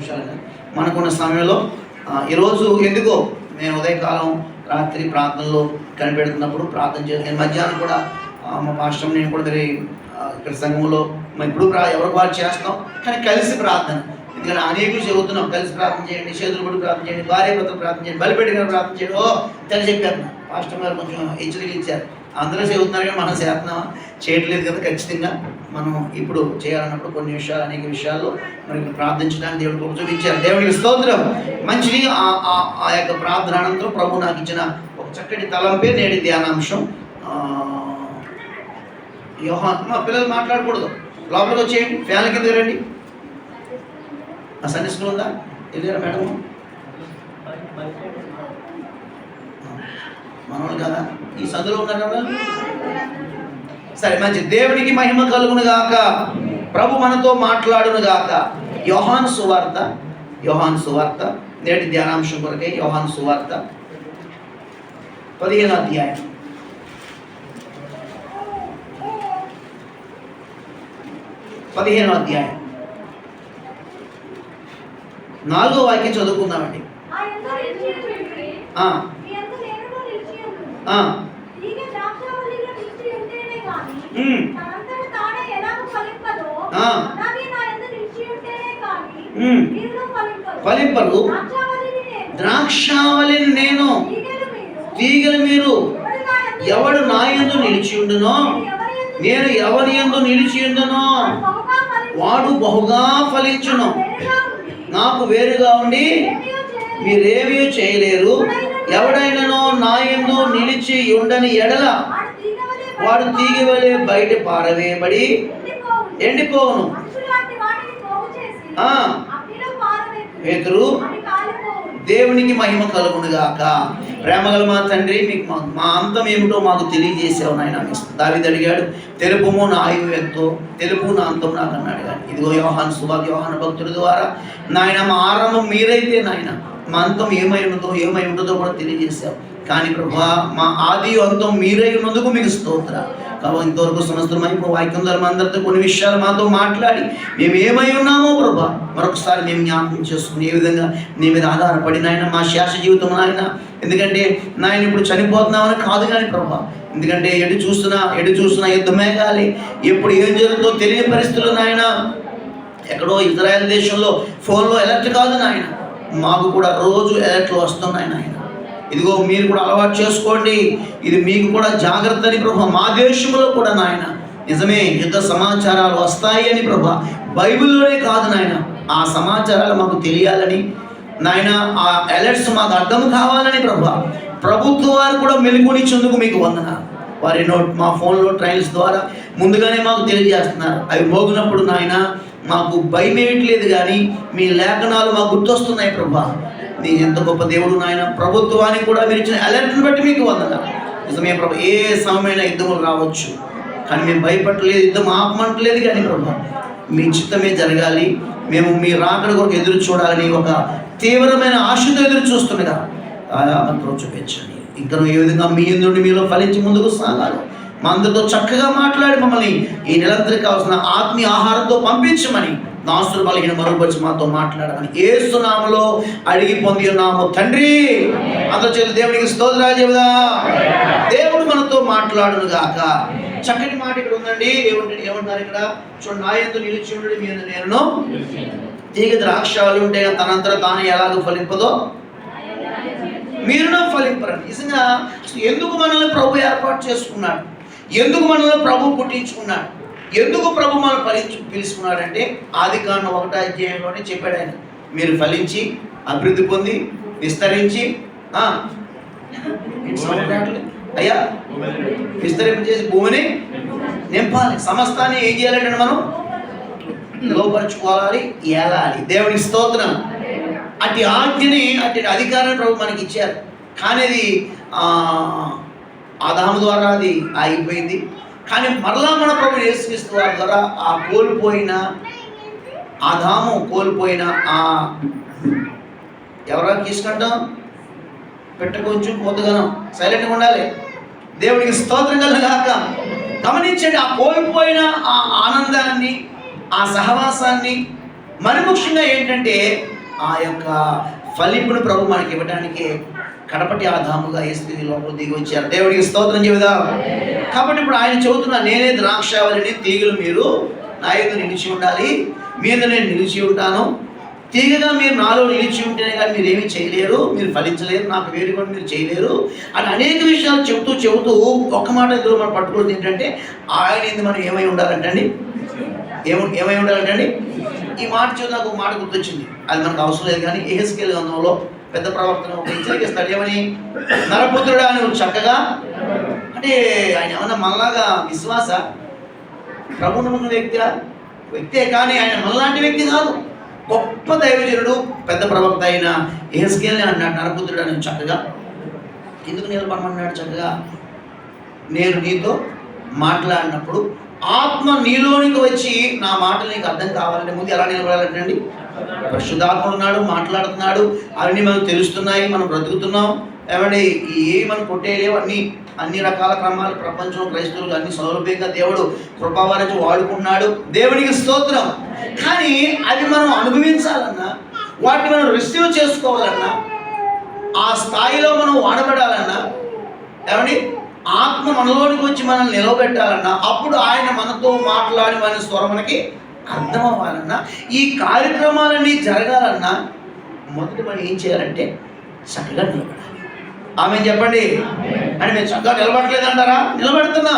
నిమిషాలు మనకున్న సమయంలో ఈరోజు ఎందుకో నేను ఉదయకాలం రాత్రి ప్రార్థనలో కనిపెడుతున్నప్పుడు ప్రార్థన చేస్తాను. మధ్యాహ్నం కూడా మా పాస్టర్ నేను కూడా ఇక్కడ సంఘంలో ఇప్పుడు ఎవరికి వారు చేస్తాం, కానీ కలిసి ప్రార్థన. ఎందుకంటే అనేకులు చెబుతున్నాం కలిసి ప్రార్థన చేయండి, చేతులు కూడా ప్రార్థన చేయండి, భార్య భర్తలు ప్రార్థన చేయండి, బలిపెట్టిన ప్రార్థన చేయండి. తెగ చెప్పారు. పాస్టర్ గారు కొంచెం హెచ్చరికలు ఇచ్చారు. అందరూ చెబుతున్నారు కానీ మనం చేస్తున్నామా? చేయట్లేదు కదా. ఖచ్చితంగా మనం ఇప్పుడు చేయాలన్నప్పుడు కొన్ని విషయాలు, అనేక విషయాల్లో మనకి ప్రార్థించడానికి దేవుడు కృప చూపించారు. దేవుడికి స్తోత్రం. మంచిది. ఆ యొక్క ప్రార్థన అనంతరం ప్రభు నాకు ఇచ్చిన ఒక చక్కటి తలంపే నేటి ధ్యానాంశం. యోహాన్, మా పిల్లలు మాట్లాడకూడదు, లోపలికి వచ్చేయండి, ఫ్యాన్ల కింద రండి. ఆ సండే స్కూల్ ఉందా? వెళ్ళారా మేడం? మనోళ్ళు కదా, ఈ సందులో ఉన్నారు కదా. సరే, మంచి. దేవునికి మహిమ కలుగును గాక. ప్రభు మనతో మాట్లాడును గాక. యోహాను సువార్త నేటి ధ్యానాంశం కొరకే యోహాను సువార్త 15వ అధ్యాయం. 15వ అధ్యాయం 4వ వాక్యం చదువుకుందామండి. ఫలింపరు. ద్రాక్షావళిని నేను, తీగలు మీరు. ఎవడు నా యందు నిలిచి ఉండునో, నేను ఎవరి యందు నిలిచి ఉండునో వాడు బహుగా ఫలించును. నాకు వేరుగా ఉండి మీరేమీ చేయలేరు. ఎవడైనానో నా యందు నిలిచి ఉండని ఎడల వాడు తీగ వలె బయట పారవేయబడి ఎండిపోవును. పేతురు, దేవునికి మహిమ కలుగును గాక. ప్రేమగల మా తండ్రి, మీకు మా అంతం ఏమిటో మాకు తెలియజేసావు నాయన. దావీదు అడిగాడు, తెలుపుము నా ఆయువు ఎంతో, తెలుపు నా అంతం నాకు అన్నాడు. కానీ ఇదిగో యోహాను భక్తుడి ద్వారా నాయన మా ఆరంభం మీరైతే నాయన మా అంతం ఏమై ఉండదో కూడా తెలియజేశావు. కానీ ప్రభా, మా ఆది అంతం మీరై ఉన్నందుకు మీకు స్తోత్ర. కాబట్టి ఇంతవరకు సంవత్సరమై వాక్యం ద్వారా మా అందరితో కొన్ని విషయాలు మాతో మాట్లాడి మేము ఏమై ఉన్నామో ప్రభా మరొకసారి మేము జ్ఞాపకం చేసుకుని ఏ విధంగా నీ మీద ఆధారపడి నాయన మా శాశ్వత జీవితం నాయన. ఎందుకంటే నాయన ఇప్పుడు చనిపోతున్నామని కాదు కానీ ప్రభా, ఎందుకంటే ఎటు చూస్తున్నా యుద్ధమే కాలి, ఎప్పుడు ఏం జరుగుతుందో తెలియని పరిస్థితులు నాయన. ఎక్కడో ఇజ్రాయెల్ దేశంలో ఫోన్లో ఎలర్ట్ కాదు నాయన, మాకు కూడా రోజు ఎలర్ట్లు వస్తున్నాయి నాయన. ఇదిగో మీరు కూడా అలవాటు చేసుకోండి, ఇది మీకు కూడా జాగ్రత్త అని ప్రభా. మా దేశంలో కూడా నాయన నిజమే యుద్ధ సమాచారాలు వస్తాయి అని ప్రభా, బైబిల్లోనే కాదు నాయన, ఆ సమాచారాలు మాకు తెలియాలని నాయన, ఆ అలర్ట్స్ మాకు అర్థం కావాలని ప్రభా, ప్రభుత్వ వారు కూడా మెలుగునిచ్చేందుకు మీకు వందనాలు. వారి మా ఫోన్లో ట్రైల్స్ ద్వారా ముందుగానే మాకు తెలియజేస్తున్నారు. అవి మోగినప్పుడు నాయన మాకు భయం వేయట్లేదు, కానీ మీ లేఖనాలు మాకు గుర్తొస్తున్నాయి ప్రభా. నీ ఎంత గొప్ప దేవుడు నాయన. ప్రభుత్వానికి కూడా మీరు ఇచ్చిన అలర్ట్ని బట్టి మీకు వందనాలు. నిజమే ప్రభా, ఏ సమయమైన యుద్ధములు రావచ్చు, కానీ మేము భయపడలేదు, యుద్ధం ఆపమంటలేదు. కానీ ప్రభా, మీ చిత్తమే జరగాలి, మేము మీ రాకడ కొరకు ఎదురు చూడాలని ఒక తీవ్రమైన ఆశతో ఎదురు చూస్తుండగా ఆయామతో చూపించండి. ఇంకా ఏ విధంగా మీ ఎందుండి మీలో ఫలించి ముందుకు సాగాలి. మా అందరితో చక్కగా మాట్లాడి మమ్మల్ని ఈ నిరంతరం కావాల్సిన ఆత్మీయ ఆహారంతో పంపించమని, నాసురు బలహీన మరుగుపరిచి మాతో మాట్లాడమని యేసు నామములో అడిగి పొంది ఉన్నాము తండ్రి. అందరూ చేతులు దేవునికి స్తోత్రాలు చెబుదా. దేవుడు మనతో మాట్లాడును గాక. చక్కటి మాట ఇక్కడ ఉందండి. ఏమంటున్నారు ఇక్కడ చూడండి, నా యందు నిలిచి ఉండు మీ యందు నేను. తీగ ద్రాక్షాలు ఉంటే తనంతర తాను ఎలాగో ఫలింపదో మీరునో ఫలింపరండి. నిజంగా ఎందుకు మనల్ని ప్రభు ఏర్పాటు చేసుకున్నాడు, ఎందుకు మనల్ని ప్రభు పుట్టించుకున్నాడు, ఎందుకు ప్రభు మనం పిలుచుకున్నాడంటే ఆదికాండం 1వ అధ్యాయంలోనే చెప్పాడు ఆయన, మీరు ఫలించి అభివృద్ధి పొంది విస్తరించి అయ్యా విస్తరింప చేసి భూమిని నింపాలి. సమస్తాన్ని ఏం చేయాలంటే మనం లోపరుచుకోవాలి, ఏలాలి. దేవునికి స్తోత్రం. అట్టి ఆజ్ఞని, అట్టి అధికారాన్ని ప్రభు మనకి ఇచ్చారు. కానీ అది ఆదాము ద్వారా అది ఆగిపోయింది. కానీ మరలా మన ప్రభు యేసుక్రీస్తు వారి ద్వారా ఆ కోల్పోయిన ఆదాము కోల్పోయిన ఆ ఎవరో తీసుకుంటాం పెట్ట కొంచెం కోతగనం సైలెంట్గా ఉండాలి. దేవుడికి స్తోత్రం కలుగాక. గమనించండి, ఆ కోల్పోయిన ఆ ఆనందాన్ని, ఆ సహవాసాన్ని, మరి ముఖ్యంగా ఏంటంటే ఆ యొక్క ఫలింపును ప్రభు మనకి ఇవ్వడానికి కడపటి ఆదాముగా యేసు లోపల దిగి వచ్చారు. దేవుడికి స్తోత్రం చెబుదాం. కాబట్టి ఇప్పుడు ఆయన చెబుతున్నా, నేనే ద్రాక్షావళిని, తీగలు మీరు నా యందు నిలిచి ఉండాలి, మీద నేను నిలిచి ఉంటాను. తీగగా మీరు నాలో నిలిచి ఉంటేనే కానీ మీరు ఏమీ చేయలేరు, మీరు ఫలించలేరు, నాకు వేరు కూడా మీరు చేయలేరు అని అనేక విషయాలు చెబుతూ ఒక్క మాట ఇందులో మనం పట్టుకున్నది ఏంటంటే, ఆయన ఇది మనం ఏమై ఉండాలంటండి, ఏమై ఉండాలంటండి. ఈ మాట చూసి నాకు ఒక మాట గుర్తొచ్చింది, అది మనకు అవసరం లేదు కానీ యెహెజ్కేలు గ్రంథంలో పెద్ద ప్రవక్తను ఒక హెచ్చరిస్తాడు. ఏమని? నరపుత్రుడా నువ్వు చక్కగా, అంటే ఆయన ఏమన్నా మనలాగా విశ్వాస ప్రభు నమ్ముకున్న వ్యక్తే కానీ ఆయన మనలాంటి వ్యక్తి కాదు. గొప్ప దైవజనుడు, పెద్ద ప్రవక్త అయిన యెహెజ్కేలుని అన్నాడు, నరపుత్రుడా నువ్వు చక్కగా ఎందుకు నిలబడమన్నాడు? చక్కగా నేను నీతో మాట్లాడినప్పుడు ఆత్మ నీలోనికి వచ్చి నా మాటలు నీకు అర్థం కావాలంటే ముందు ఎలా నిలబడాలంటండి? పరిశుద్ధాత్మ ఉన్నాడు, మాట్లాడుతున్నాడు, అవన్నీ మనకు తెలుస్తున్నాయి, మనం బ్రతుకుతున్నాం. ఏమంటే మనం కొట్టేయలేవు, అన్ని రకాల క్రమాలు ప్రపంచంలో క్రైస్తవులు అన్ని సౌలభ్యంగా దేవుడు కృపావరించి వాడుకున్నాడు. దేవునికి స్తోత్రం. కానీ అది మనం అనుభవించాలన్నా, వాటిని మనం రిసీవ్ చేసుకోవాలన్నా, ఆ స్థాయిలో మనం వాడబడాలన్నా, ఏమండి ఆత్మ మనలోనికి వచ్చి మనల్ని నిలబెట్టాలన్నా, అప్పుడు ఆయన మనతో మాట్లాడి మన స్వరం మనకి అర్థం అవ్వాలన్నా, ఈ కార్యక్రమాలన్నీ జరగాలన్నా మొదటి మనం ఏం చేయాలంటే చక్కగా నిలబడాలి. ఆమె చెప్పండి. అని మేము చక్కగా నిలబడలేదంటారా? నిలబెడుతున్నా,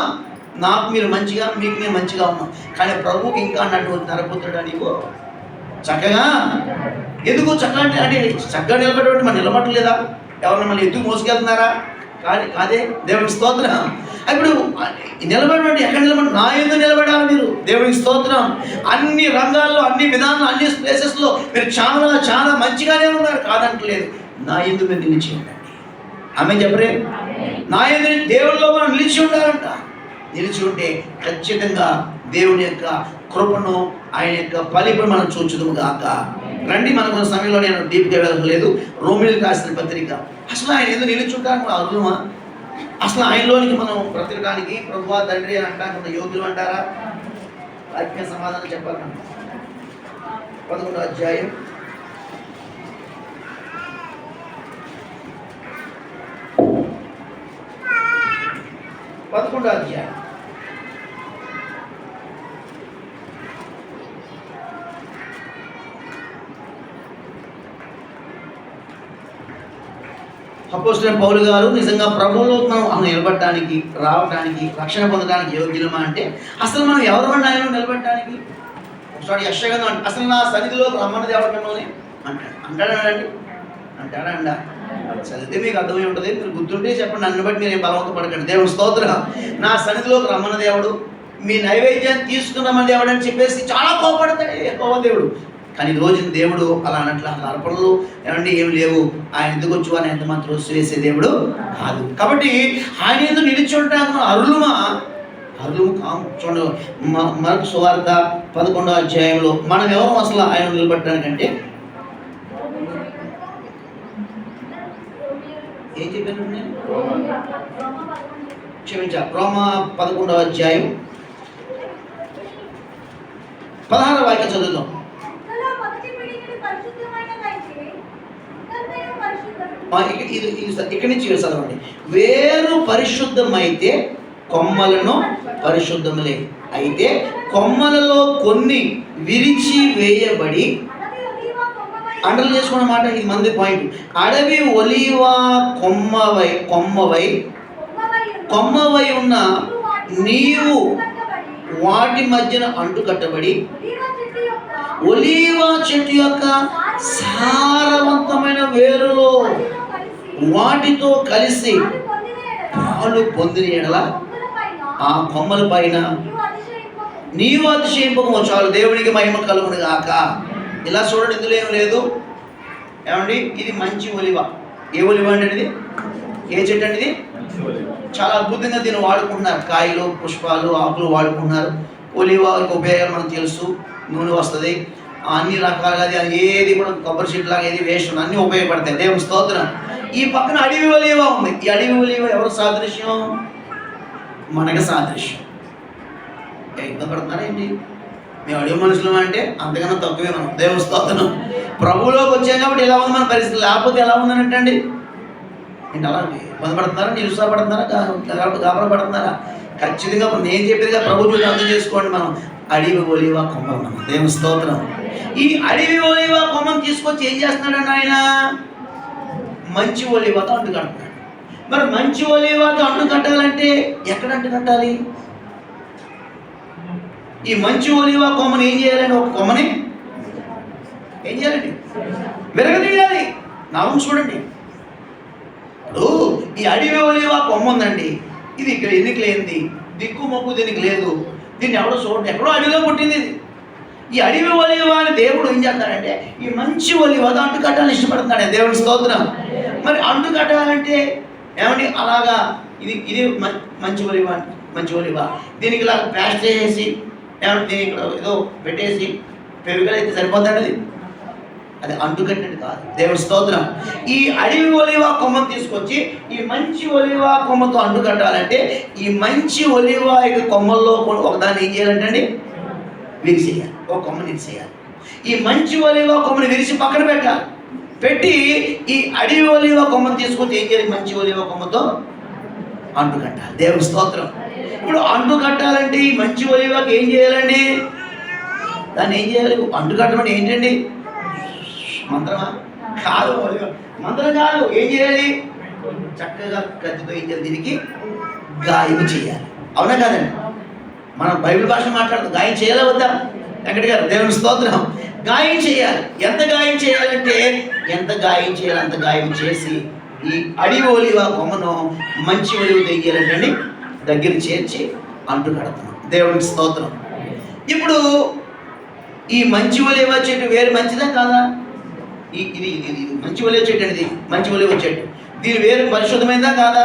నాకు మీరు మంచిగా, మీకు మేము మంచిగా ఉన్నాం. కానీ ప్రభువుకి ఇంకా అన్నట్టు నరపుత్రుడా నీవు చక్కగా ఎందుకు చక్కగా అంటే చక్కగా నిలబెట్టండి. మనం నిలబడలేదా? ఎవరన్నా మళ్ళీ ఎత్తుకు మోసుకెళ్తున్నారా? కాదే. దేవునికి స్తోత్రం. ఇప్పుడు నిలబడండి. ఎక్కడ నిలబడి? నా యందు నిలబడాలి మీరు. దేవునికి స్తోత్రం. అన్ని రంగాల్లో, అన్ని విధానాల్లో, అన్ని ప్లేసెస్లో మీరు చాలా చాలా మంచిగానే ఉన్నారు, కాదంటలేదు. నా యందు మీరు నిలిచి ఉండండి. ఆమె చెప్పరే? నా యందు దేవుడిలో మనం నిలిచి ఉండాలంట. నిలిచి ఉంటే ఖచ్చితంగా దేవుని యొక్క కృపను, ఆయన యొక్క ఫలింపును మనం చూచుదుము గాక. రండి, మనకు సమయంలో నేను డీప్గా వెళ్ళలేదు. రోమిలకు రాసిన పత్రిక. అసలు ఆయన ఎందుకు నిలుచుంటాను అర్హమా? అసలు ఆయనలోనికి మనం బ్రతకడానికి ప్రభువా తండ్రి అని అంటానికి యోగ్యులు అంటారా? వాక్య సమాధానం చెప్పాలన్నా 11వ అధ్యాయం 11వ అధ్యాయం అపోస్తలుడైన పౌలు గారు నిజంగా ప్రభువులో మనం నిలబడటానికి, రావడానికి, రక్షణ పొందడానికి యోగ్యులమా అంటే అసలు మనం ఎవరు ఆయన నిలబడటానికి? ఒకసారి యెషయా అసలు నా సన్నిధిలో రమ్మన్నది ఎవరు మిమ్మల్ని అంటాడండి. అంటాడా? చదివితే మీకు అర్థమై ఉంటుంది. మీరు గుర్తుంటే చెప్పండి, నన్ను బట్టి మీరు ఏం బలవంతం పడకండి. దేవుడు స్తోత్రం. నా సన్నిధిలోకి రమ్మన్నది ఎవడు, మీ నైవేద్యాన్ని తీసుకున్నామని ఎవడని చెప్పేసి చాలా కోపడతాడు యెహోవా దేవుడు. కానీ రోజు దేవుడు అలా అన్నట్లు అసలు అర్పణలు ఏమండి ఏమి లేవు. ఆయన ఎందుకు వచ్చి వారిని ఎంతమంది వేసే దేవుడు కాదు. కాబట్టి ఆయన ఎందుకు నిలిచి ఉంటాను అరులుమా? అరులు కాము. చూడండి, మరొక సువార్త 11వ అధ్యాయంలో మనం ఎవరు అసలు ఆయన నిలబెట్టడానికంటే ఏం చెప్పాను నేను? క్షమించాలి. రోమా 11వ అధ్యాయం 16వ వాక్యం చదువుతాం. ఇక్కడి నుంచి చదవండి. వేరు పరిశుద్ధమైతే కొమ్మలను పరిశుద్ధములే, అయితే కొమ్మలలో కొన్ని విరిచి వేయబడి, అండలు చేసుకున్న మాట ఇది మంది పాయింట్. అడవి ఒలీవా కొమ్మవై ఉన్న నీవు వాటి మధ్యన అంటు కట్టబడి ఒలీవా చెట్టు యొక్క సారవంతమైన వేరులో వాటితో కలిసి పాలు పొందిన ఎడల ఆ కొమ్మల పైన నీవు అతిశయింపకము చాలు, దేవునికి మహిమ కలుగును గాక. ఇలా చూడండి, ఇందులో ఏం లేదు. ఏమండి, ఇది మంచి ఒలివ. ఏ ఒలివ అంటే ఇది? ఏ చెట్టు అంటే ఇది? చాలా అద్భుతంగా దీన్ని వాడుకుంటున్నారు. కాయలు, పుష్పాలు, ఆకులు వాడుకుంటున్నారు. ఒలివ ఉపయోగాలు మనకు తెలుసు. నూనె వస్తుంది, అన్ని రకాలుగా ఏది కూడా కొబ్బరి చెట్టు లాగా ఏది వేస్ట్ అన్నీ ఉపయోగపడతాయి. దేవుని స్తోత్రం. ఈ పక్కన అడవి ఒలివ ఉంది. ఈ అడవి ఒలివ ఎవరు సాదృశ్యం? మనకి సాదృశ్యం. ఇబ్బంది పడుతున్నారా ఏంటి? మేము అడవి మనుషులు అంటే అంతకన్నా తక్కువే మనం. దేవుని స్తోత్రం. ప్రభువులోకి వచ్చే కాబట్టి ఇలా ఉంది మన పరిస్థితి, లేకపోతే ఎలా ఉందనంటండి. ఏంటి అలా బాధపడుతున్నారా, నిరుత్సాహపడుతున్నారా, గాబరా పడుతున్నారా? ఖచ్చితంగా నేను చెప్పేదిగా ప్రభుత్వం అర్థం చేసుకోండి. మనం అడవి ఒలీవ కొమ్మ, మనం దేవుని స్తోత్రం. ఈ అడవి ఒలీవ కొమ్మను తీసుకొచ్చి ఏం చేస్తున్నాడండి ఆయన? మంచి ఒలీవతో అంటు కడుతున్నాడు. మరి మంచి ఒలీవతో అంటు కట్టాలంటే ఎక్కడ అంటు కట్టాలి? ఈ మంచి ఒలీవ కొమ్మని ఏం చేయాలండి? ఒక కొమ్మని ఏం చేయాలండి? విరగదీయాలి. నామం చూడండి. ఇప్పుడు ఈ అడవి ఒలీవ కొమ్మ ఉందండి, ఇది ఇక్కడ ఎన్నిక లేనిది, దిక్కు మొక్కు దీనికి లేదు, దీన్ని ఎవడో చూడండి, ఎక్కడో అడవిలో పుట్టింది ఇది. ఈ అడవి ఒలీవ అని దేవుడు ఏం చేస్తాడంటే ఈ మంచి ఒలీవతో అంటు కట్టాలని ఇష్టపడుతున్నాడు. దేవుని స్తోత్రం. మరి అంటు కట్టాలంటే ఏమండి? అలాగా ఇది మంచి ఒలీవ, మంచి ఒలీవ దీనికి ఇలా ప్యాస్ట్ చేసేసి ఏమంటే దీనికి ఇక్కడ ఏదో పెట్టేసి పెరుగులైతే సరిపోతాడు. అది అంటు కట్టినట్టు కాదు. దేవుని స్తోత్రం. ఈ అడవి ఒలీవ కొమ్మను తీసుకొచ్చి ఈ మంచి ఒలీవ కొమ్మతో అంటు కట్టాలంటే ఈ మంచి ఒలీవ కొమ్మల్లో ఒకదాన్ని ఏం చేయాలంటే విరిసేయాలి. ఒక కొమ్మని విరిసేయాలి. ఈ మంచి ఒలీవ కొమ్మని విరిసి పక్కన పెట్టాలి. పెట్టి ఈ అడవి ఒలీవ కొమ్మను తీసుకొచ్చి ఏం చేయాలి? మంచి ఒలీవ కొమ్మతో అంటు కట్టాలి. దేవుని స్తోత్రం. ఇప్పుడు అంటు కట్టాలంటే ఈ మంచి ఒలీవకి ఏం చేయాలండి? దాన్ని ఏం చేయాలి? అంటు కట్టడం ఏంటండి? మంత్రమా? కాదు. మంత్రం కాదు. ఏం చేయాలి? చక్కగా కత్తితో ఏం చేయాలి? దీనికి గాయం చేయాలి. అవునా కాదండి? మనం బైబిల్ భాష మాట్లాడుతాం. గాయం చేయాలా వద్దా వెంకట గారు? దేవుని స్తోత్రం. గాయం చేయాలి. ఎంత గాయం చేయాలంటే ఎంత గాయం చేయాలి అంత గాయం చేసి ఈ అడవి ఒలీవ కొమ్మను మంచి ఒలీవ తెయ్యాలంటే దగ్గర చేర్చి అంటు కడతాం. దేవునికి స్తోత్రం. ఇప్పుడు ఈ మంచి ఒలీవ చెట్టు వేరు మంచిదా కాదా? ఇది మంచి ఒలీవ చెట్టు అండి. మంచి ఒలీవ చెట్టు దీని వేరు పరిశుద్ధమైందా కాదా?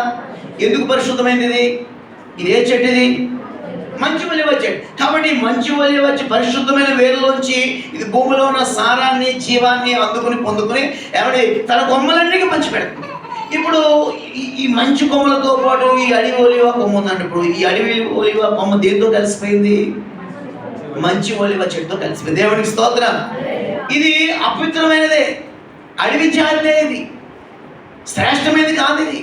ఎందుకు పరిశుద్ధమైంది? ఇది ఏ చెట్టు? ఇది మంచి ఒలీవ చెట్టు. కాబట్టి మంచి ఒలీవ పరిశుద్ధమైన వేరులోంచి ఇది భూమిలో ఉన్న సారాన్ని జీవాన్ని అందుకుని పొందుకుని ఏమంటే తన కొమ్మలన్నిటికీ పంచి పెడుతుంది. ఇప్పుడు ఈ మంచి కొమ్మలతో పాటు ఈ అడవి ఒలీవ కొమ్మ ఉందండి. ఇప్పుడు ఈ అడవి ఒలీవ కొమ్మ దేంతో కలిసిపోయింది? మంచి ఒలీవ చెట్టుతో కలిసిపోయింది. దేవునికి స్తోత్రం. ఇది అపవిత్రమైనదే, అడవి జాతిదే, ఇది శ్రేష్టమైనది కాదు. ఇది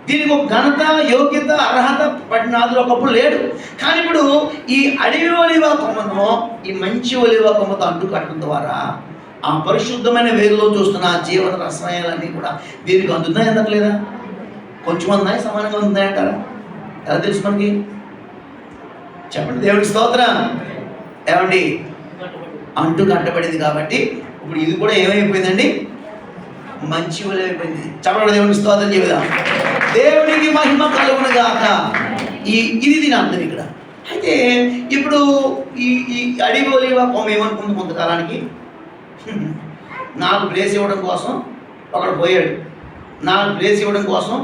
దీనికి ఒక ఘనత, యోగ్యత, అర్హత పడినాదులు ఒకప్పుడు లేడు. కానీ ఇప్పుడు ఈ అడవి ఒలీవ కొమ్మను ఈ మంచి ఒలీవ కొమ్మతో అంటు కట్టడం ద్వారా ఆ పరిశుద్ధమైన వేరులో చూస్తున్న ఆ జీవన రసాయనాలన్నీ కూడా దీనికి అందుతున్నాయి. అందట్లేదా? కొంచెం అందాయి, సమానంగా ఉందాయంటారా? ఎలా తెలుసు మనకి? చెప్పండి. దేవుని స్తోత్రం. ఏమండి? అంటు కట్టబడింది కాబట్టి ఇప్పుడు ఇది కూడా ఏమైపోయిందండి? మంచి ఒలీవ అయిపోయింది. చెప్పండి. దేవుని స్తోత్రం చెబుదాం. దేవునికి మహిమ కలుగును గాక. ఇది దీని అర్థం ఇక్కడ. అయితే ఇప్పుడు ఈ అడవి ఒలీవ కొమ్మ ఏమనుకుంది? కొంతకాలానికి 4 ప్లేస్ ఇవ్వడం కోసం ఒకడు పోయాడు. 4 ప్లేస్ ఇవ్వడం కోసం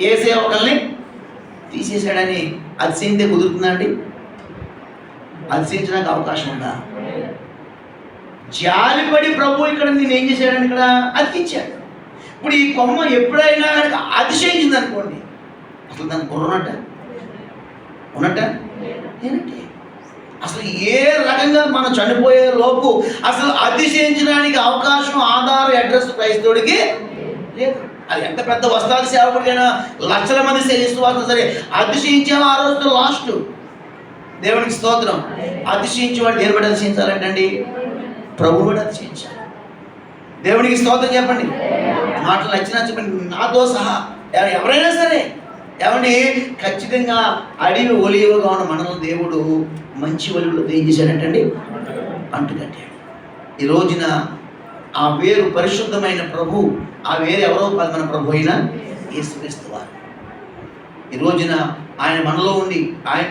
ఏ సేవకుల్ని తీసేశాడని అతిశయింతే కుదురుతుందండి? అతిశయించడానికి అవకాశం ఉందా? జాలిపడి ప్రభు ఇక్కడ నేను ఏం చేశాడని ఇక్కడ అతికించాడు. ఇప్పుడు ఈ కొమ్మ ఎప్పుడైనా అతిశయించింది అనుకోండి, అసలు దానికి ఉన్నట్ట ఏంటంటే అసలు ఏ రకంగా మనం చనిపోయే లోపు అసలు అతిశయించడానికి అవకాశం, ఆధారం, అడ్రస్ క్రైస్తవుడికి లేదు. అది ఎంత పెద్ద వస్త్రాల సేవకుడికైనా లక్షల మంది సేవిస్తూ వస్తున్నా సరే అతిశయించాము ఆ రోజుతో లాస్ట్. దేవునికి స్తోత్రం. అతిశయించేవాడు దేని బట్టి అతిశయించాలంటండి? ప్రభు బట్టి అతిశయించాలి. దేవునికి స్తోత్రం చెప్పండి. మాటలు నచ్చినా చెప్పండి. నాతో సహా ఎవరైనా సరే ఏమండి ఖచ్చితంగా అడవి ఒలీవగా ఉన్న మనల్ని దేవుడు మంచి ఒలీవలతో ఏం చేశాడంటండి? అంటు కట్టాడు. ఈ రోజున ఆ వేరు పరిశుద్ధమైన ప్రభు. ఆ వేరు ఎవరో కాదు, మన ప్రభు అయిన యేసుక్రీస్తు వారు. ఈ రోజున ఆయన మనలో ఉండి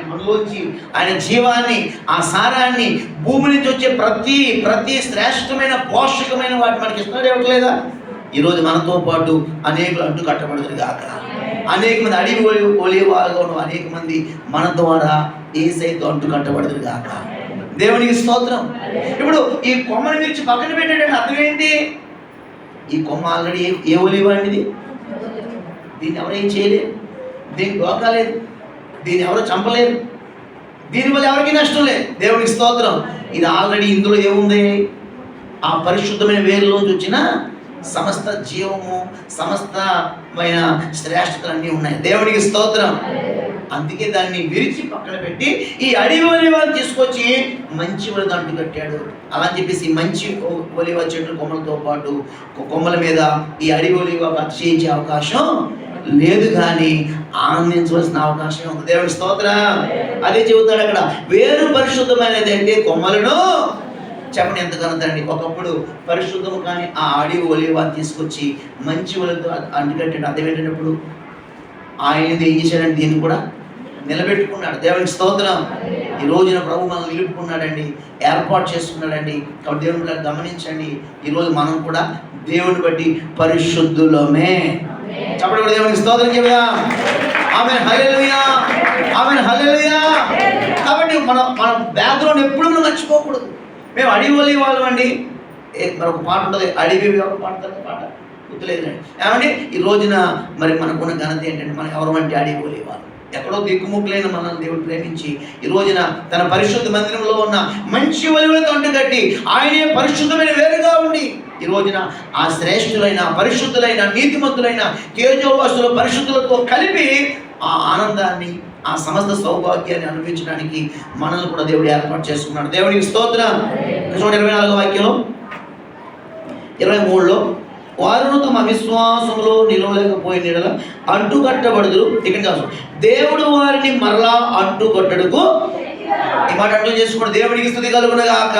మనలోంచి ఆయన జీవాన్ని, ఆ సారాన్ని, భూమి నుంచి వచ్చే ప్రతి శ్రేష్టమైన పోషకమైన వాటి మనకి ఇస్తున్నాడు. ఇవ్వట్లేదా? ఈరోజు మనతో పాటు అనేకులు అంటు కట్టబడుతుంది కాక. అనేక మంది అడవి ఒలీవగా ఉన్న అనేక మంది మన ద్వారా యేసయ్యతో అంటు కట్టబడుతుంది కాక. దేవునికి స్తోత్రం. ఇప్పుడు ఈ కొమ్మని విరిచి పక్కన పెట్టాడంటే అర్థం ఏంటి? ఈ కొమ్మ ఆల్రెడీ ఏ ఒలీవ అండి? దీన్ని ఎవరేం చేయలేదు, దీనికి దోకాలేదు, దీన్ని ఎవరు చంపలేదు, దీనివల్ల ఎవరికి నష్టం లేదు. దేవునికి స్తోత్రం. ఇది ఆల్రెడీ ఇందులో ఏముంది? ఆ పరిశుద్ధమైన వేరులోంచి వచ్చిన సమస్త జీవము, సమస్తమైన శ్రేష్టతలన్నీ ఉన్నాయి. దేవునికి స్తోత్రం. అందుకే దాన్ని విరిచి పక్కన పెట్టి ఈ అడవి ఒలీవను తీసుకొచ్చి మంచి ఒలివ అంటు కట్టాడు. అలా అని చెప్పేసి మంచి ఒలివ చెట్ల కొమ్మలతో పాటు కొమ్మల మీద ఈ అడవి ఒలివ అతిశయించే అవకాశం లేదు, కానీ ఆనందించవలసిన అవకాశం ఉంది. దేవుని స్తోత్రం. అదే చెబుతాడు అక్కడ, వేరు పరిశుద్ధమైనది అంటే కొమ్మలను చెప్పండి ఎంత ఘనతండి. ఒకప్పుడు పరిశుద్ధము కానీ ఆ అడవి ఒలీవను తీసుకొచ్చి మంచి ఒలివతో అంటుకట్టాడు. అదేంటప్పుడు ఆయన ఏం చేశాడంటే దీన్ని కూడా నిలబెట్టుకున్నాడు. దేవునికి స్తోత్రం. ఈ రోజున ప్రభు మనల్ని నిలుపుకున్నాడండి, ఏర్పాటు చేసుకున్నాడండి. కాబట్టి దేవుని గమనించండి, ఈరోజు మనం కూడా దేవుని బట్టి పరిశుద్ధులమే. చెప్పండి కూడా దేవునికి స్తోత్రం చెబుదాం. ఆమేన్, హల్లెలూయా, ఆమేన్, హల్లెలూయా. కాబట్టి మన బ్యాక్గ్రౌండ్ ఎప్పుడు మనం మర్చిపోకూడదు. మేము అడవి ఒలీవలు అండి. మరొక పాట ఉంటుంది, అడవి పాట గుర్తులేదండి. ఏమండి ఈ రోజున మరి మనకున్న ఘనత ఏంటంటే మనం ఎవరు అంటే అడవి ఒలీవలు. ఎక్కడో దిక్కుముక్కులైన మనల్ని దేవుడు ప్రేమించి ఈ రోజున తన పరిశుద్ధ మందిరంలో ఉన్న మంచి ఒలీవలతో అంటుకట్టి ఆయనే పరిశుద్ధమైన వేరుగా ఉండి ఈ రోజున ఆ శ్రేష్ఠులైన పరిశుద్ధులైన నీతిమంతులైన తేజోవాసుల పరిశుద్ధులతో కలిపి ఆ ఆనందాన్ని, ఆ సమస్త సౌభాగ్యాన్ని అనుభవించడానికి మనల్ని కూడా దేవుడు ఏర్పాటు చేసుకున్నాడు. దేవునికి స్తోత్రం. 24వ వాక్యంలో 23లో, వారు తమ విశ్వాసంలో నిలవలేకపోయిన యెడల అంటుకట్టబడుదురు. ఇక్కడ కాదు, దేవుడు వారిని మరలా అంటుకట్టడుకు. ఈ మాట అర్థం చేసుకోండి. దేవునికి స్తుతి కలుగును గాక.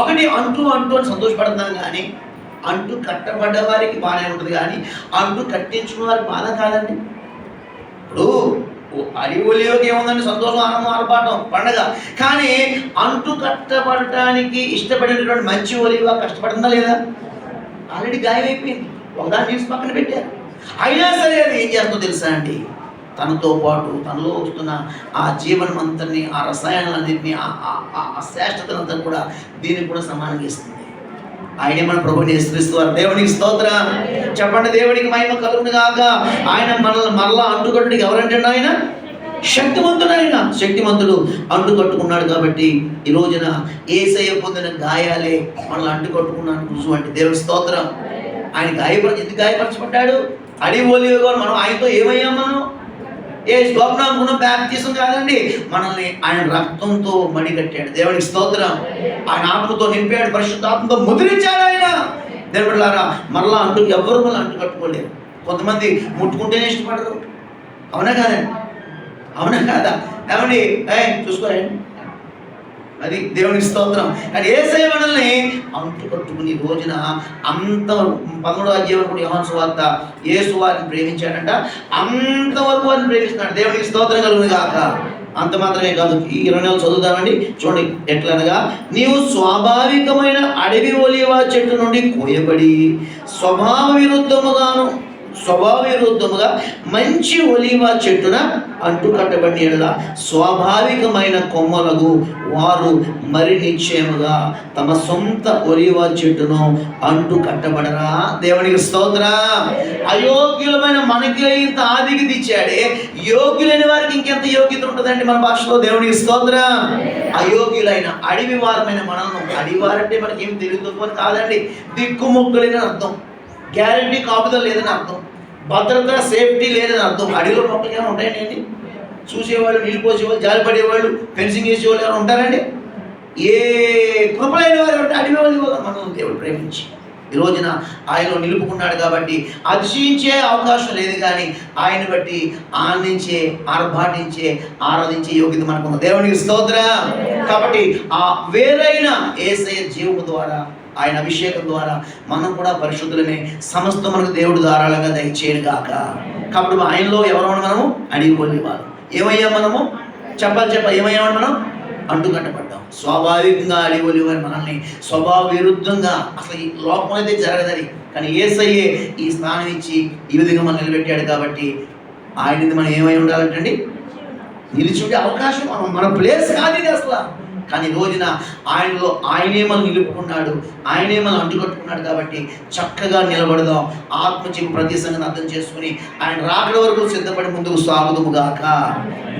ఒకటి అంటూ అని సంతోషపడుతున్నాం, కానీ అంటు కట్టబడ్డ వారికి బాగానే ఉంటుంది, కానీ అంటు కట్టించుకున్న వారికి బాధ కాదండి. ఇప్పుడు అడవి ఒలీవకి ఏముందండి, సంతోషం, ఆనందం, ఆర్భాటం, పండగ. కానీ అంటు కట్టబడటానికి ఇష్టపడినటువంటి మంచి ఒలీవ కష్టపడుతుందా లేదా? ఆల్రెడీ గాయమైపోయింది, ఒకదాన్ని తీసి పక్కన పెట్టారు. అయినా సరే అది ఏం చేస్తుందో తెలుసా అండి, తనతో పాటు తనలో వస్తున్న ఆ జీవనం అంతని, ఆ రసాయనాలన్నింటినీ, ఆ శ్రేష్టతనంతా కూడా దీనికి కూడా సమానంగా ఇస్తుంది. ఆయనే మన ప్రభువుని యేసుక్రీస్తు. దేవునికి స్తోత్రం. చెప్పండి, దేవునికి మహిమ కలుగును గాక. ఆయన మనల్ని మరలా అంటుకట్టుడికి ఎవరంటే ఆయన శక్తివంతుడు. ఆయన శక్తివంతుడు, అంటుకట్టుకున్నాడు. కాబట్టి ఈ రోజున యేసయ్య పొందిన గాయాలే మనల్ని అంటుకట్టుకున్నాను రుజువు అంటే. దేవుని స్తోత్రం. ఆయన ఎందుకు గాయపరచబడ్డాడు? అడవి ఒలీవ మనం ఆయనతో ఏమయ్యాం? మనం ఏ స్వప్నానుకున్న బ్యాప్టిజం కాదండి, మనల్ని ఆయన రక్తంతో మడిగట్టాడు. దేవునికి స్తోత్రం. ఆయన ఆత్మతో నింపాడు, పరిశుద్ధాత్మతో ముద్రించాడు ఆయన. దేవుని బిడ్డలారా, మరలా ఎవరు మళ్ళీ అంటు కట్టుకోలేరు. కొంతమంది ముట్టుకుంటేనే ఇష్టపడరు. అవునా కాదండి? అవునా కాదా? ఏమండి చూసుకోండి, అది దేవునికి స్తోత్రం. కానీ యేసయ్య మనల్ని అంటు కట్టుకుని రోజున అంత 11వ అధ్యాయం యోహాను సువార్త, యేసు వారిని ప్రేమించాడంట, అంతవరకు వారిని ప్రేమిస్తున్నాడు. దేవునికి స్తోత్రం కలుగును గాక. అంత మాత్రమే కాదు, ఈ 24 చదువుతామండి. చూడండి, ఎట్లనగా నీవు స్వాభావికమైన అడవి ఒలీవ చెట్టు నుండి కోయబడి స్వభావ విరుద్ధముగా మంచి ఒలీవ చెట్టున అంటుకట్టబడి ఎడల స్వాభావికమైన కొమ్మలకు వారు మరి నిశ్చయముగా తమ సొంత ఒలీవ చెట్టును అంటు కట్టబడరా? దేవునికి స్తోత్రం. అయోగ్యులమైన మనకి ఇంత ఆదికి తెచ్చాడే, యోగ్యులైన వారికి ఇంకెంత యోగ్యత ఉంటుందండి మన భాషలో. దేవునికి స్తోత్రం. అయోగ్యులైన అడవి వారమైన మనల్ని, అడవి వారంటే మనకి ఏం తెలియదు అని కాదండి, దిక్కుముక్కులేని అర్థం, గ్యారంటీ కాపుదల లేదని అర్థం, భద్రత సేఫ్టీ లేదని అర్థం. అడవిలో మొక్కలు ఏమైనా ఉంటాయండి? చూసేవాళ్ళు, నీళ్ళు పోసేవాళ్ళు, జాలి పడేవాళ్ళు, ఫెన్సింగ్ వేసేవాళ్ళు ఏమైనా ఉంటారండి? ఏ కృపలైన వారు అంటే అడవి వాళ్ళు మనం దేవుడు ప్రేమించి ఈ రోజున ఆయనలో నిలుపుకున్నాడు. కాబట్టి అతిశయించే అవకాశం లేదు, కానీ ఆయన బట్టి ఆనందించే, ఆర్భాటించే, ఆరాధించే యోగ్యత మనకు దేవునికి స్తోత్రం. కాబట్టి ఆ వేరైన యేసయ్య జీవము ద్వారా, ఆయన అభిషేకం ద్వారా మనం కూడా పరిశుద్ధులమే. సమస్తం మనకు దేవుడు ధారాళంగా దయచేయను గాక. కాబట్టి ఆయనలో ఎవరు? మనము అడవి ఒలీవలు. ఏమయ్యాం మనము? చెప్పాలి, ఏమయ్యామని మనం? అంటుకట్టబడ్డాం. స్వాభావికంగా అడవి ఒలీవ మనల్ని స్వభావ విరుద్ధంగా, అసలు ఈ లోపం అయితే జరగదని, కానీ యేసయ్యే ఈ స్థానం ఇచ్చి ఈ విధంగా మనం నిలబెట్టాడు. కాబట్టి ఆయనది మనం ఏమై ఉండాలంటండి? నిలిచి ఉండే అవకాశం. మన ప్లేస్ కాదు ఇది అసలు. కానీ రోజున ఆయనలో ఆయనే మనం నిలుపుకున్నాడు, ఆయనే మనం అంటుకట్టుకున్నాడు. కాబట్టి చక్కగా నిలబడదాం. ఆత్మచిప్ ప్రతి సంగతిని అర్థం చేసుకుని ఆయన రాకడ వరకు సిద్ధపడి ముందుకు సాగుదుము గాక.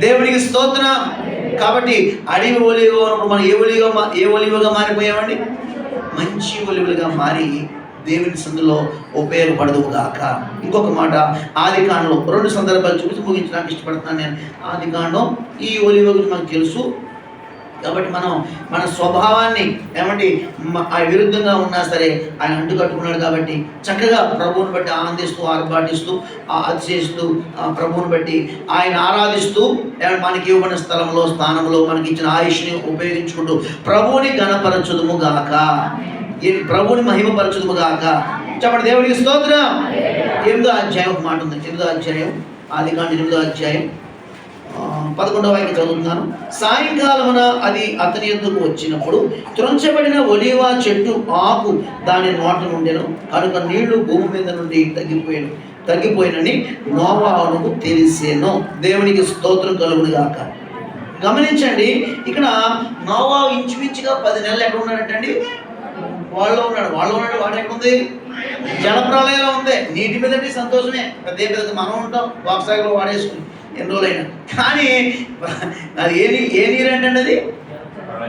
దేవునికి స్తోత్రం. కాబట్టి అడవి ఒలీవ మనం ఏ ఒలీవగా మారిపోయామండి? మంచి ఒలీవలుగా మారి దేవుని సందులో ఉపయోగపడదువు గాక. ఇంకొక మాట, ఆదికాండంలో 2 సందర్భాలు చూసి ముగించడానికి ఇష్టపడుతున్నాను నేను. ఆదికాండం ఈ ఒలీవ గురించి మనకు తెలుసు కాబట్టి మనం మన స్వభావాన్ని ఏమంటే విరుద్ధంగా ఉన్నా సరే ఆయన అంటుకట్టుకున్నాడు కాబట్టి చక్కగా ప్రభువుని బట్టి ఆనందిస్తూ ఆర్భాటిస్తూ అతిశయిస్తూ ప్రభువుని బట్టి ఆయన ఆరాధిస్తూ మనకి ఇవ్వబడిన స్థలంలో స్థానంలో మనకి ఇచ్చిన ఆయుష్ని ఉపయోగించుకుంటూ ప్రభువుని ఘనపరచుదుము గాక, ప్రభువుని మహిమపరచుదుము గాక. చెప్పండి దేవునికి స్తోత్రం. 8వ అధ్యాయం ఒక మాట ఉంది. 8వ అధ్యాయం ఆదికాండం 8వ అధ్యాయం 11వ వాక్యం చదువుతున్నాను. సాయంకాలమున అది అతని యొద్దకు వచ్చినప్పుడు త్రుంచబడిన ఒలీవ చెట్టు ఆకు దాని నోట నుండెను కనుక నీళ్లు భూమి మీద నుండి తగ్గిపోయినని నోవాహునకు తెలిసెను. దేవునికి స్తోత్రం కలుగును గాక. గమనించండి, ఇక్కడ నోవాహు ఇంచుమించుగా 10 నెలలు ఎక్కడ ఉన్నాడంటండి? వాళ్ళు ఉన్నాడు. వాడు ఎక్కడుంది? జలప్రలయంలో ఉంది. నీటి మీదంటే సంతోషమే, పెద్ద మనం ఉంటాం బాక్సాగలో వాడేసుకుని ఎన్ని రోజులైనా. కానీ అది ఏ నీరు అంటే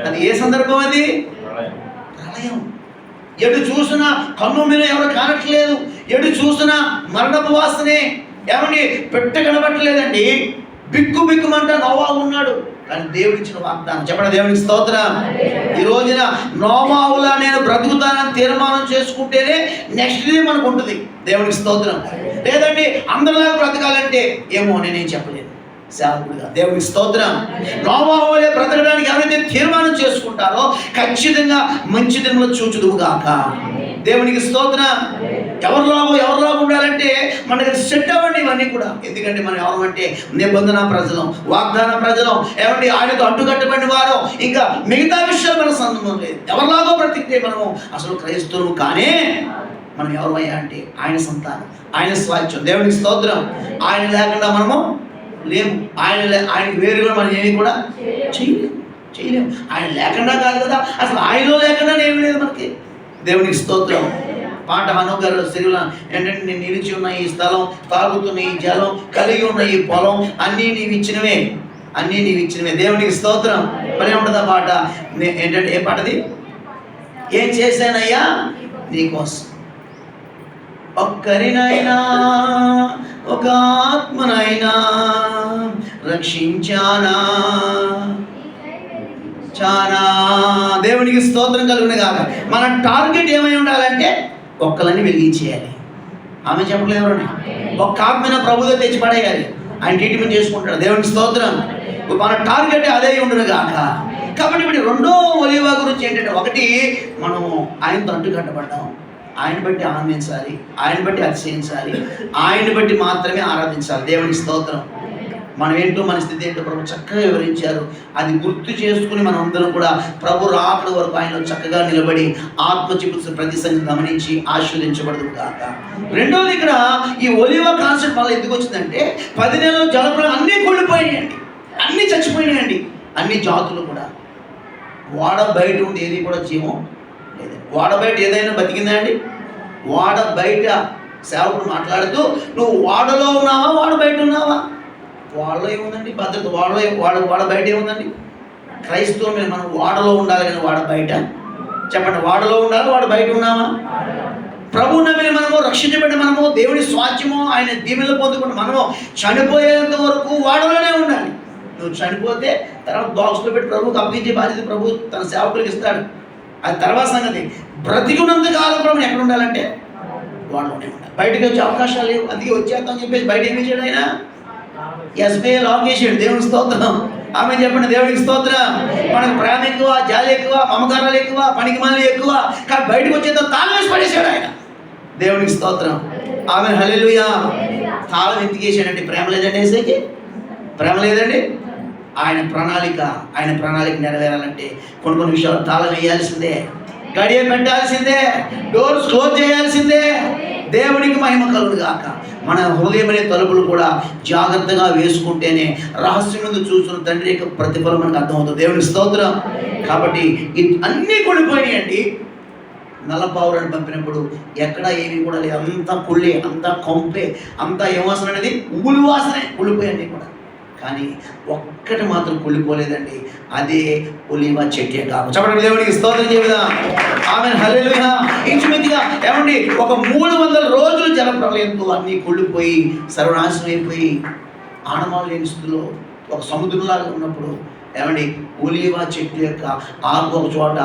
అది ఏ సందర్భం? అది ప్రళయం. ఎటు చూసినా కన్ను మీద ఎవరు కానట్లేదు, ఎటు చూసినా మరణపు వాసనే. ఏమండి పెట్ట కనబట్టలేదండి. బిక్కుమంటా నోవాహు ఉన్నాడు. కానీ దేవుడు ఇచ్చిన వాగ్దానం. చెప్పండి దేవునికి స్తోత్రం. ఈ రోజున నోవాహులా నేను బ్రతుకుతానని తీర్మానం చేసుకుంటేనే నెక్స్ట్ డే మనకు ఉంటుంది. దేవునికి స్తోత్రం. లేదండి అందరిలాగా బ్రతకాలంటే ఏమో నేనేం చెప్పలేను సేవకుడిగా. దేవునికి స్తోత్రం. నోవాహులే బ్రతకడానికి ఎవరైతే తీర్మానం చేసుకుంటారో ఖచ్చితంగా మంచి దినములు చూచుదువు గాక. దేవునికి స్తోత్రం. ఎవరిలాగా ఉండాలంటే మనకి సెట్ అవ్వండి ఇవన్నీ కూడా. ఎందుకంటే మనం ఎవరంటే నిబంధన ప్రజలం, వాగ్దాన ప్రజలం, ఏమంటే ఆయనతో అడ్డుకట్టబడిన వారు. ఇంకా మిగతా విషయాలు మన సంబంధం లేదు. ఎవరిలాగో బ్రతికితే మనము అసలు క్రైస్తవులు. కానీ మనం ఎవరయ్యా అంటే ఆయన సంతానం, ఆయన స్వాచ్ఛం. దేవునికి స్తోత్రం. ఆయన లేకుండా మనము లేము. ఆయనకి వేరుగా మనం ఏమి కూడా చేయలేము. ఆయన లేకుండా కాదు కదా, అసలు ఆయనలో లేకుండా ఏమి లేదు మనకి. దేవునికి స్తోత్రం. పాట హనుగారు సిరిల ఏంటంటే నేను నిలిచి ఉన్న ఈ స్థలం, తాగుతున్న ఈ జలం, కలిగి ఉన్న ఈ పొలం అన్నీ నీవు ఇచ్చినవే. దేవునికి స్తోత్రం. పని ఉంటుందా పాట ఏంటంటే ఏ పాటది? ఏం చేశానయ్యా నీకోసం, ఒక్కరినైనా ఒక ఆత్మనైనా రక్షించానా చానా. దేవునికి స్తోత్రం కలుగును గాక. మన టార్గెట్ ఏమై ఉండాలంటే ఒక్కలని వెలిగించేయాలి. ఆమె చెప్పలేదు ఎవరండి? ఒక్క ఆత్మన ప్రభుతో తెచ్చి పడేయాలి. ఆయన ట్రీట్మెంట్ చేసుకుంటాడు. దేవునికి స్తోత్రం. మన టార్గెట్ అదే ఉండును గాక. కాబట్టి ఇప్పుడు 2వ ఒలీవ గురించి ఏంటంటే, ఒకటి మనం ఆయనతో అంటుకట్టబడ్డాం, ఆయన బట్టి ఆనందించాలి, ఆయన బట్టి అతిశయించాలి, ఆయన బట్టి మాత్రమే ఆరాధించాలి. దేవునికి స్తోత్రం. మనం ఏంటో మన స్థితి ఏంటో ప్రభు చక్కగా వివరించారు. అది గుర్తు చేసుకుని మనం అందరం కూడా ప్రభు రాకడ వరకు ఆయనలో చక్కగా నిలబడి ఆత్మ చికిత్స ప్రతి సంగతి గమనించి ఆశీర్వదించబడదు కాక. రెండవది, ఇక్కడ ఈ ఒలీవ కాన్సెప్ట్ వల్ల ఎందుకు వచ్చిందంటే 10 నెలలు జలప్రలయం అన్నీ కూలిపోయినాయండి, అన్నీ చచ్చిపోయినాయండి. అన్ని జాతులు కూడా. వాడ బయట ఉంది ఏది కూడా జీవం లేదు. వాడ బయట ఏదైనా బతికిందా అండి? వాడ బయట సేవకుడు మాట్లాడుతూ నువ్వు వాడలో ఉన్నావా వాడ బయట ఉన్నావా? వాడలో ఏముందండి భద్రత? వాడ బయట ఏముందండి? క్రైస్తవం మీద మనం వాడలో ఉండాలి కానీ వాడ బయట. చెప్పండి, వాడలో ఉండాలి వాడ బయట ఉన్నావా? ప్రభు నమ్మిన మనము, రక్షించబడిన మనము, దేవుని స్వాస్థ్యము, ఆయన దీవెనలు పొందుకుంటే మనము చనిపోయేంత వరకు వాడలోనే ఉండాలి. నువ్వు చనిపోతే తర్వాత బాక్స్లో పెట్టి ప్రభుకి అప్పగించే బాధ్యత ప్రభు తన సేవకులకు ఇస్తాడు. అది తర్వాత సంగతి. బ్రతికున్నంత కాలం ప్రభు ఎక్కడ ఉండాలంటే వాడలోనే ఉండాలి. బయటకు వచ్చే అవకాశాలు లేవు. అందుకే వచ్చేద్దామని చెప్పేసి బయట ఏమి చేయడు ఆయన? ఎస్బీఐ లాక్ చేసాడు. దేవుని స్తోత్రం. ఆమె చెప్పండి దేవునికి స్తోత్రం. మనకు ప్రేమ ఎక్కువ, జాలి ఎక్కువ, మమకారాలు ఎక్కువ, పనికి మళ్ళీ ఎక్కువ, కానీ బయటకు వచ్చేదో తాళం వేసి పడేసాడు ఆయన. దేవునికి స్తోత్రం. ఆమె హల్లెలూయా. తాళం ఎందుకు వేసాడంటే ప్రేమ లేదండి, వేసేకి ప్రేమ లేదండి. ఆయన ప్రణాళిక నెరవేరాలంటే కొన్ని విషయాలు తాళం వేయాల్సిందే, గడియ పెట్టాల్సిందే, డోర్స్ క్లోజ్ చేయాల్సిందే. దేవునికి మహిమ కలుగును గాక. మన హృదయం అనే తలుపులు కూడా జాగ్రత్తగా వేసుకుంటేనే రహస్యం ముందు చూస్తున్న తండ్రి యొక్క ప్రతిఫలం మనకు అర్థమవుతుంది. దేవునికి స్తోత్రం. కాబట్టి అన్నీ కూలిపోయినాయండి. నల్లపావురాన్ని పంపినప్పుడు ఎక్కడా ఏమీ కూడా లేదు. అంతా కుళ్ళే, అంతా కొంపే, అంతా ఏమాసన అనేది ఊలు వాసనే, కుళ్ళిపోయాన్ని కూడా. కానీ ఒక్కటి మాత్రం కుళ్ళిపోలేదండి. అదే ఒలీవ చెట్టే కాపు. చెప్పండి దేవునికి స్తోత్రం చెబుదాం. ఆమేన్, హల్లెలూయా. ఇంచుమించుగా ఏమండి, ఒక 300 రోజులు జలప్రలయంతో అన్నీ కుళ్ళిపోయి సర్వనాశనం అయిపోయి ఆనవాళ్ళు లేని స్థితిలో ఒక సముద్రంలాగా ఉన్నప్పుడు ఏమండి, ఒలీవ చెట్టు యొక్క ఆకు ఒక చోట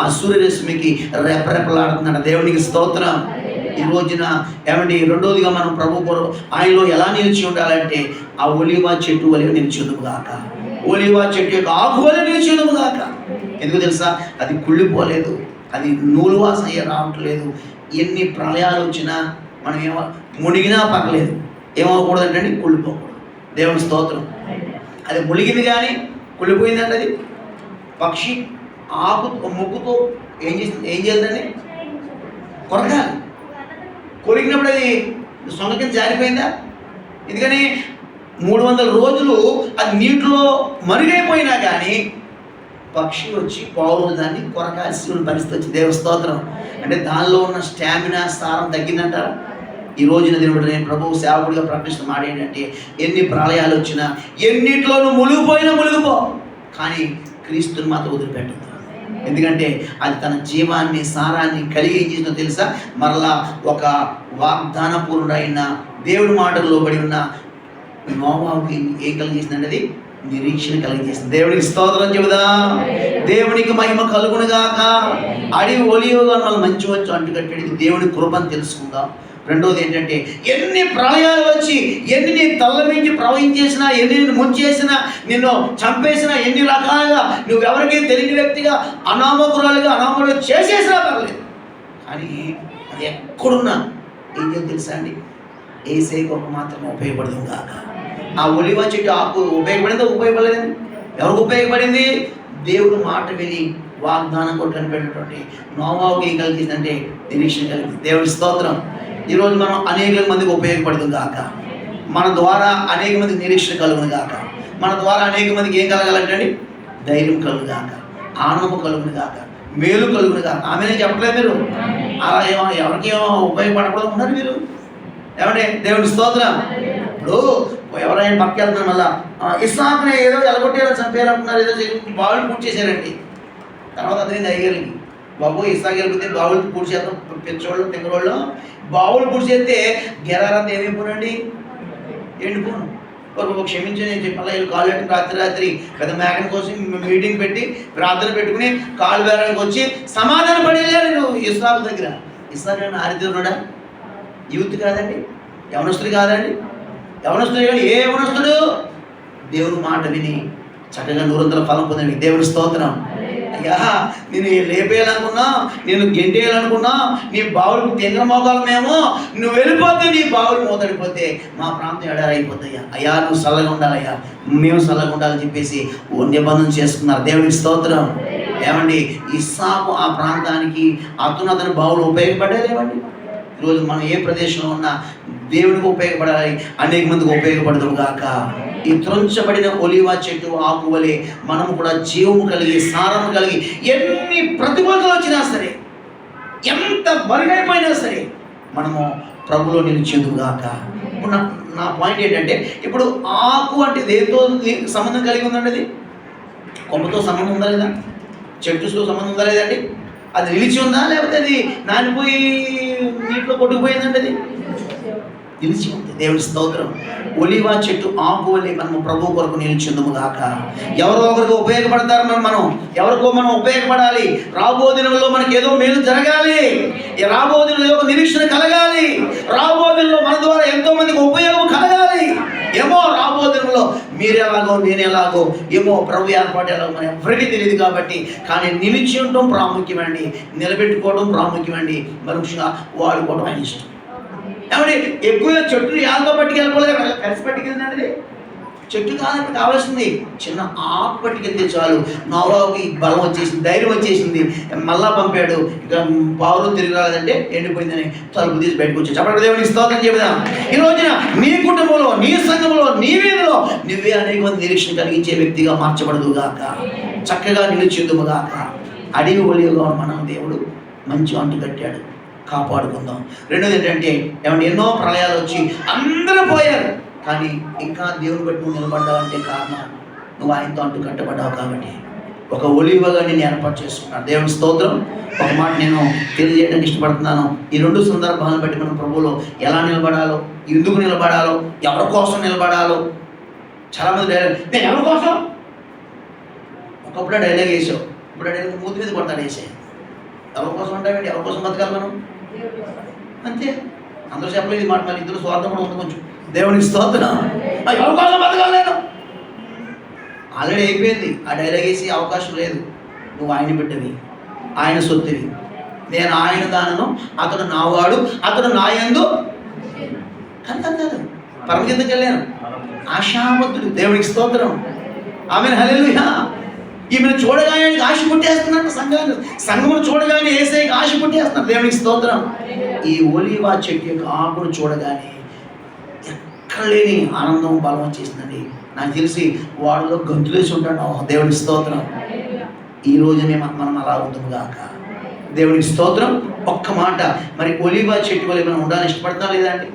ఆ సూర్యరశ్మికి రెపరెపలాడుతున్నాడు. దేవునికి స్తోత్రం. ఈ రోజున ఏమండి, రెండోదిగా మనం ప్రభు కొరకు ఆయనలో ఎలా నిలిచి ఉండాలంటే ఆ ఒలీవ చెట్టు వలె నిలిచి ఉండుగాక, ఒలీవ చెట్టు యొక్క ఆకు వలె నిలిచి ఉండుగాక. ఎందుకు తెలుసా? అది కుళ్ళిపోలేదు, అది నూలు వాసన రావట్లేదు. ఎన్ని ప్రళయాలు వచ్చినా మనం మునిగినా పర్లేదు, ఏమవకూడదంటే కుళ్ళిపోకూడదు. దేవుని స్తోత్రం. అది మునిగింది కానీ కుళ్ళిపోయిందండి. అది పక్షి ఆకు ముక్కుతో ఏం చేస్తుందండి? కొరకాలి. కొరికినప్పుడు అది సొంగ కింద జారిపోయిందా? ఎందుకని 300 రోజులు అది నీటిలో మరుగైపోయినా కానీ పక్షి వచ్చి పావులు దాన్ని కొరకాల్సిన పరిస్థితి వచ్చి. దేవుని స్తోత్రం. అంటే దానిలో ఉన్న స్టామినా, సారం తగ్గిందంటారా? ఈ రోజున దేవుడు నేను ప్రభువు సేవకుడిగా ప్రకటిస్తున్న మాట ఏంటంటే, ఎన్ని ప్రళయాలు వచ్చినా ఎన్నిట్లోనూ మునిగిపో, కానీ క్రీస్తుని మాత్రం వదిలిపెట్టదు. ఎందుకంటే అది తన జీవాన్ని, సారాన్ని కలిగి ఏం చేసిందో తెలుసా? మరలా ఒక వాగ్దానపూర్ణుడైన దేవుడి మాటల్లో పడి ఉన్న నోవాహుకి ఏం కలిగేసిందంటే అది నిరీక్షణ కలిగేసింది. దేవునికి స్తోత్రం చెబుదాం. దేవునికి మహిమ కలుగునుగాక. అడివి ఒలివగా మనం మంచి అంటుకట్టేది దేవుడి కృపను తెలుసుకుందాం. రెండోది ఏంటంటే, ఎన్ని ప్రళయాలు వచ్చి ఎన్ని నీ తల్ల నుంచి ప్రవహించేసినా, ఎన్ని నిన్ను ముంచేసినా, నిన్ను చంపేసినా, ఎన్ని రకాలుగా నువ్వెవరికీ తెలియని వ్యక్తిగా అనామకురాలుగా చేసేసినా పర్లేదు, కానీ అది ఎక్కడున్నా ఏం చేయాలి తెలుసా అండి? ఏసైకి ఒక మాత్రమే ఉపయోగపడదు కాక. ఆ ఒలివ చెట్టు ఆకు ఉపయోగపడిందో ఉపయోగపడలేదండి? ఎవరికి ఉపయోగపడింది? దేవుడు మాట విని వాగ్దానం కూడా కనిపెట్టినటువంటి నోవాహుకి ఏం కలిగిందంటే నిరీక్షణ కలిగింది. దేవుడి స్తోత్రం. ఈరోజు మనం అనేక మందికి ఉపయోగపడుతుంది కాక, మన ద్వారా అనేక మందికి నిరీక్షణ కలుగును కాక, మన ద్వారా అనేక మందికి ఏం కలగాలంటే అండి? ధైర్యం కలుగు కాక, ఆనందం కలుగును కాక, మేలు కలుగును కాక. ఆమెనే చెప్పలేదు మీరు? అలా ఎవరికేమో ఉపయోగపడకూడదు ఉన్నారు మీరు. ఏమంటే దేవుడి స్తోత్రం. ఇప్పుడు ఎవరైనా పక్కకి వెళ్తున్నారు, మళ్ళా ఇస్సాకుని ఏదో ఎలగొట్టేయాలని చంపేయాలనుకున్నారు, ఏదో బావులు పూర్తి చేశారండి. తర్వాత అతని అయ్యారికి బాబు ఇస్సాకు వెళ్ళిపోతే బావులు పూర్తి చేద్దాం, పెంచోళ్ళు తెంగరోళ్ళు బావులు పూర్తి చేస్తే గెరారంతా ఏమైపోనండి? ఎండిపోను. బాబు క్షమించని నేను చెప్పి వీళ్ళు కాళ్ళు పెట్టుకుని రాత్రి పెద్ద మేకని కోసం మీటింగ్ పెట్టి ప్రార్థన పెట్టుకుని కాళ్ళు బేరానికి వచ్చి సమాధానం పడేయారు నువ్వు ఇస్సాకు దగ్గర. ఇస్సాకు ఆరితేరున్నాడా? యూత్ కాదండి, యవనస్తుడు కాదండి. యవనస్తుడు కానీ ఏ యవనస్తుడు దేవుని మాట విని చక్కగా 100 ఫలం పొందండి. దేవుని స్తోత్రం. అయ్యా, నేను లేపేయాలనుకున్నా, నేను గెంటేయాలనుకున్నా, నీ బావులకు తెంగర మోకాలు మేము, నువ్వు వెళ్ళిపోతే నీ బావులు మూతడిపోతే మా ప్రాంతం ఎడారైపోతాయ్యా. అయ్యా నువ్వు చల్లగా ఉండాలయ్యా, మేము చల్లగా ఉండాలని చెప్పేసి ఓ నిబంధన చేసుకున్నారు. దేవునికి స్తోత్రం. ఏమండి, ఇస్సాకు ఆ ప్రాంతానికి అతని బావులు ఉపయోగపడేదేమండి? ఈరోజు మనం ఏ ప్రదేశంలో ఉన్నా దేవుడికి ఉపయోగపడాలి, అనేక మందికి ఉపయోగపడదు గాక. ఈ త్రుంచబడిన ఒలివ చెట్టు ఆకు వలె మనము కూడా జీవము కలిగి, సారము కలిగి, ఎన్ని ప్రతికూలతలు వచ్చినా సరే, ఎంత మరుగైపోయినా సరే మనము ప్రభులో నిలిచేందుకు గాక. ఇప్పుడు నా పాయింట్ ఏంటంటే, ఇప్పుడు ఆకు అంటే దేంతో సంబంధం కలిగి ఉందండి? అది కొమ్మతో సంబంధం ఉందా లేదా? చెట్టుతో సంబంధం ఉందా లేదండి? అది నిలిచి ఉందా, లేకపోతే అది నానిపోయి నీటిలో కొట్టుకుపోయిందండి? అది నిలిచి ఉంది. దేవుని స్తోత్రం. ఒలివ చెట్టు ఆకు వలె మనము ప్రభు కొరకు నిలిచిందుము గాక. ఎవరో ఒకరికి ఉపయోగపడతారు, మనం ఎవరికో మనం ఉపయోగపడాలి. రాబో దినంలో మనకి ఏదో మేలు జరగాలి, రాబో దినంలో ఏదో ఒక నిరీక్షణ కలగాలి, రాబో దినంలో మన ద్వారా ఎంతో మందికి ఉపయోగం కలగాలి. ఏమో రాబో దినంలో మీరు ఎలాగో నేను ఎలాగో, ఏమో ప్రభు ఏర్పాటు ఎలాగో మనం ఎవరికీ తెలియదు. కాబట్టి కానీ నిలిచి ఉండటం ప్రాముఖ్యమండి, నిలబెట్టుకోవడం ప్రాముఖ్యమండి, మనుషుగా వాడుకోవడం ఆయన ఇష్టం. ఏమంటే ఎక్కువగా చెట్టుని యాదవ పట్టుకెళ్ళిపోలేదు, కలిసి పట్టుకెళ్ళిందండి. చెట్టు కాదని కావాల్సింది చిన్న ఆకు పట్టుకెళ్తే చాలు. నోవాహుకి బలం వచ్చేసింది, ధైర్యం వచ్చేసింది. మళ్ళా పంపాడు, ఇక పావులు తిరిగి రాలేదంటే ఎండిపోయిందని తలుపు తీసి బయటకు వచ్చి చెప్పండి. దేవునికి స్తోత్రం చెబుదాం. ఈ రోజున నీ కుటుంబంలో, నీ సంఘంలో, నీ వీధిలో నువ్వే అనేక మంది నిరీక్షణ కలిగించే వ్యక్తిగా మార్చబడదుగాక, చక్కగా నిలిచిందుముగాక. అడిగి ఒలివగా మనం దేవుడు మంచి అంటు కట్టాడు, కాపాడుకుందాం. రెండోది ఏంటంటే, ఏమంటే ఎన్నో ప్రళయాలు వచ్చి అందరూ పోయారు, కానీ ఇంకా దేవుని బట్టి నువ్వు నిలబడ్డావంటే కారణం నువ్వు ఆయనతో అంటూ కట్టబడ్డావు కాబట్టి ఒక ఒలివగా నేను ఏర్పాటు చేసుకున్నాను. దేవుని స్తోత్రం. ఒక మాట నేను తెలియజేయడానికి ఇష్టపడుతున్నాను. ఈ రెండు సందర్భాలను బట్టి మనం ప్రభువులో ఎలా నిలబడాలో, ఎందుకు నిలబడాలో, ఎవరి కోసం నిలబడాలో. చాలామంది డైలాగ్, నేను ఎవరి కోసం, ఒకప్పుడు డైలాగ్ వేసావు, ఇప్పుడు డైలాగ్ మూతి మీద కొడతాడు వేసే. ఎవరి కోసం ఉంటామండి, ఎవరి కోసం బతకాలి మనం, అంతే. అందరూ చెప్పలేదు ఈ మాట, మళ్ళీ ఇద్దరు స్వార్థం కూడా ఉంది కొంచెం. దేవునికి స్తోత్రం. ఎవరి కోసం బతకాలి నేను, ఆల్రెడీ అయిపోయింది. ఆ డైలాగ్ వేసి అవకాశం లేదు. నువ్వు ఆయన బిడ్డవి, ఆయన సొత్తువి, నేను ఆయన దానను, అతడు నావాడు, అతడు నా యందు కాదు పరమగీతకి వెళ్ళాను. ఆశాబద్ధుడు. దేవునికి స్తోత్రం. ఆమెను హల్లెలూయా. ఈమెను చూడగానే ఆశ పుట్టేస్తున్నాడు. సంఘమును చూడగానే యేసయ్యకి ఆశ పుట్టేస్తున్నాడు. దేవునికి స్తోత్రం. ఈ ఒలీవ చెట్టు యొక్క ఆకును చూడగానే ఎక్కడ లేని ఆనందం బలం వచ్చేసిందండి. నాకు తెలిసి వాళ్ళలో గంతులేసి ఉంటాడు. దేవునికి స్తోత్రం. ఈ రోజునే మనం అలా అవుతాము గాక. దేవునికి స్తోత్రం. ఒక్క మాట, మరి ఒలీవ చెట్టు వల్ల మనం ఉండాలని ఇష్టపడతాం లేదా అండి?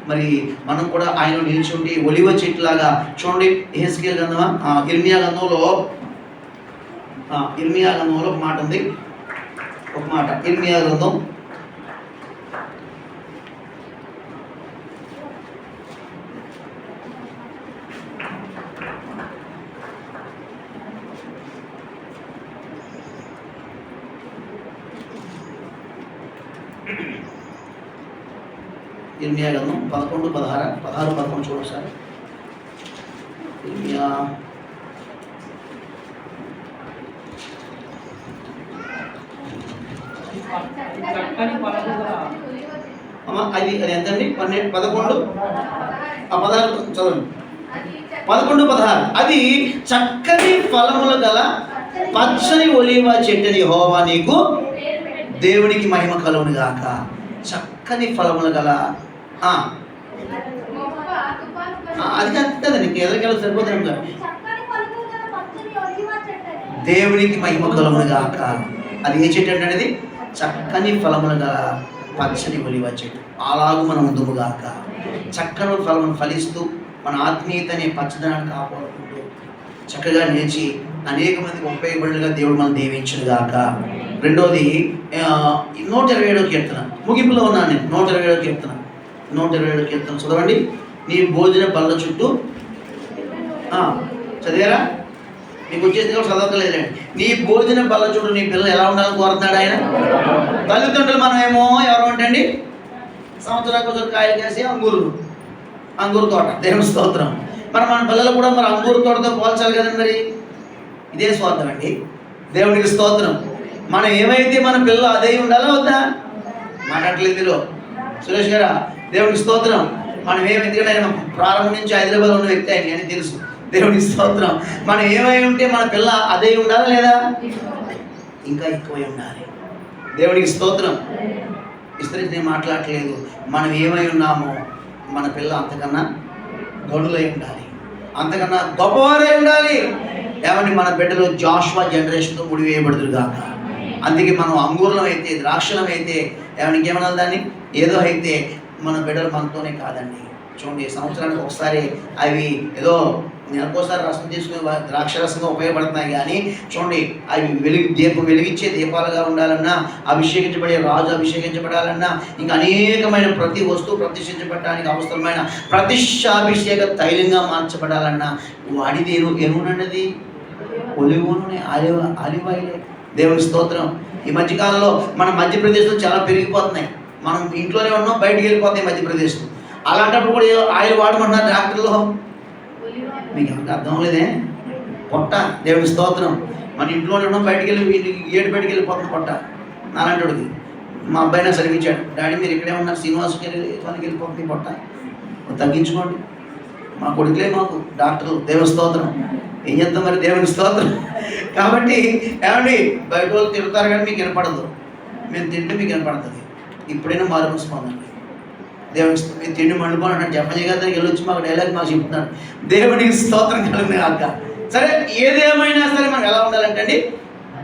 మరి మనం కూడా ఆయన నిలిచి ఉండి ఒలీవ చెట్టు లాగా చూడండి. యెహెజ్కేలు గ్రంథమా, ఇర్మియా గ్రంథంలో ఒక మాట ఉంది. ఒక మాట ఇర్మియా గ్రంథం 11:16 చూడండి సార్. ఇర్మియా అది ఎంతండి? 11 16 చదవండి. 11:16 అది చక్కని ఫలముల గల పచ్చని ఒలీవ చెట్టుని యెహోవా నీకు దేవునికి మహిమ కలుగును గాక. చక్కని ఫలముల గల అది కదండి, నీకు ఎదురుకెళ్ళి సరిపోతాం కదా. దేవునికి మహిమ కలుగును గాక. అది ఏ చెట్టు అంటే అనేది చక్కని ఫలములు గల పచ్చని ఒలీవ చెట్టు. అలాగూ మనం ఉందుముగాక. చక్కని ఫలమును ఫలిస్తూ మన ఆత్మీయతని పచ్చదనాన్ని కాపాడుకుంటూ చక్కగా నిలిచి అనేక మందికి ఉపయోగపడిగా దేవుడు మనం దీవించును గాక. రెండోది 127వ కీర్తన, ముగింపులో ఉన్నాను నేను. 127వ కీర్తన చదవండి. నీ భోజన బల్ల చుట్టూ చదివారా? నీకు వచ్చేసి కూడా చదవలేదండి. నీ భోజన బల్ల చుట్టూ నీ పిల్లలు ఎలా ఉండాలని కోరుతున్నాడు ఆయన. తల్లిదండ్రులు మనం ఏమో ఎవరు అంటండి, సంవత్సరానికి ఒకసారి కాయలు కాసి అంగూరు తోట. దేవుని స్తోత్రం. మన పిల్లలు కూడా మరి అంగూరు తోటతో పోల్చాలి కదండి. మరి ఇదే స్వార్థం అండి. దేవునికి స్తోత్రం. మనం ఏమైతే మన పిల్లలు అదే ఉండాలా వద్దా? మాట్లాడలేదు మీరు సురేష్ గారా. దేవునికి స్తోత్రం. మనం ఎందుకంటే ఆయన ప్రారంభం నుంచి హైదరాబాద్ ఉన్న వ్యక్తి ఆయన అని తెలుసు. దేవునికి స్తోత్రం. మనం ఏమై ఉంటే మన పిల్ల అదే ఉండాలా లేదా? ఇంకా ఎక్కువై ఉండాలి. దేవునికి స్తోత్రం. విస్తరించి నేను మాట్లాడట్లేదు. మనం ఏమై ఉన్నామో మన పిల్ల అంతకన్నా గడులై ఉండాలి, అంతకన్నా గొప్పవారై ఉండాలి. ఏమంటే మన బిడ్డలు జాషువా జనరేషన్తో ముడివేయబడుతురు కాక. అందుకే మనం అంగూరం అయితే, ద్రాక్షలం అయితే, ఏమైనా ఇంకేమన్నా దాన్ని ఏదో అయితే మన బిడ్డలు మనతోనే కాదండి. చూడండి, సంవత్సరానికి ఒకసారి అవి ఏదో నెలకోసారి రసం తీసుకుని ద్రాక్షరసంగా ఉపయోగపడుతున్నాయి. కానీ చూడండి, అవి వెలిగించే దీపాలుగా ఉండాలన్నా, అభిషేకించబడే రాజు అభిషేకించబడాలన్నా, ఇంకా అనేకమైన ప్రతి వస్తువు ప్రతిష్ఠించబడటానికి అవసరమైన ప్రతిష్టాభిషేక తైలంగా మార్చబడాలన్నా వాడిది ఎరువునన్నది ఒలివ నూనె, ఆలివ్ ఆయిలే. దేవుని స్తోత్రం. ఈ మధ్యకాలంలో మన మధ్యప్రదేశ్లో చాలా పెరిగిపోతున్నాయి. మనం ఇంట్లోనే ఉన్నాం, బయటికి వెళ్ళిపోతాయి మధ్యప్రదేశ్లో. అలాంటప్పుడు కూడా ఆయిల్ వాడమంటున్నారు డాక్టర్లు. మీకు ఎవరికి అర్థం లేదే పొట్ట. దేవుని స్తోత్రం. మన ఇంట్లోనే ఉన్నాం, బయటికి వెళ్ళి బయటికి వెళ్ళిపోతుంది పొట్ట. నాలాంటికి మా అబ్బాయినా సరిగించాడు, డాడీ మీరు ఇక్కడే ఉన్నారు, శ్రీనివాసుకి పనికి వెళ్ళిపోతుంది పొట్ట, తగ్గించుకోండి. మా కొడుకులే మాకు డాక్టర్లు. దేవుని స్తోత్రం. ఏం చేస్తాం మరి? దేవుని స్తోత్రం. కాబట్టి ఏమండి, బయట వాళ్ళు తిరుగుతారు కానీ మీకు వినపడదు, మేము తింటే మీకు వినపడుతుంది. ఇప్పుడైనా మారు మూసుకోండి. దేవుని మీరు తిండి మండిపోయినట్టు చెప్పని కదా, దానికి వెళ్ళొచ్చి మాకు డైలాగ్ మాకు చెప్తున్నాడు. దేవునికి స్తోత్రం కలిగిన అక్క. సరే, ఏదేమైనా సరే మనం ఎలా ఉండాలంటే అండి,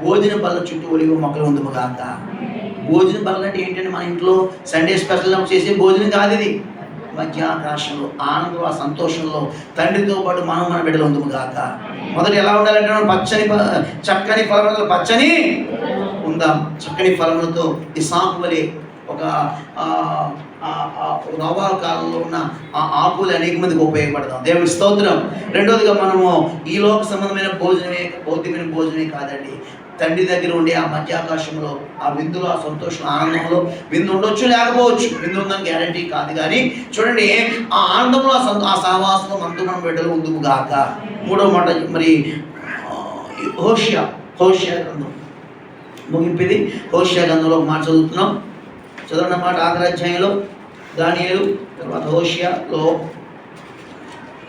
భోజన బల్ల చుట్టూ ఒలివ మొక్కలు ఉంది మాకు అక్క. భోజన బల్ల అంటే ఏంటంటే మన ఇంట్లో సండే స్పెషల్ చేసే భోజనం కాదు ఇది. మధ్యాకాశంలో ఆనందంలో ఆ సంతోషంలో తండ్రితో పాటు మనం మన బిడ్డలు ఉందుము గాక. మొదట ఎలా ఉండాలంటే చక్కని ఫలములతో పచ్చని ఉందాం. చక్కని ఫలములతో ఇసాకు వలె ఒక నోవాహు కాలంలో ఉన్న ఆ ఆకులు అనేక మందికి ఉపయోగపడతాం. దేవుడి స్తోత్రం. రెండోదిగా మనము ఈ లోక సంబంధమైన భోజనమే, భౌతికమైన భోజనమే కాదండి, తండ్రి దగ్గర ఉండే ఆ మధ్యాకాశంలో ఆ విందులో, ఆ సంతోషం, ఆనందంలో విందు ఉండొచ్చు, లేకపోవచ్చు. విందు ఉందని గ్యారంటీ కాదు, కానీ చూడండి ఆ ఆనందంలో ఆ సహవాసంలో మనతో మనం బిడ్డలు ఉందుము గాక. మూడవ మాట మరి హోషియా గ్రంథం ముగింపిది. హోషియా గ్రంథంలో ఒక మాట చదువుతున్నాం, చదవడం మాట. ఆఖరి అధ్యాయంలో దానియేలు, తర్వాత హోషియాలో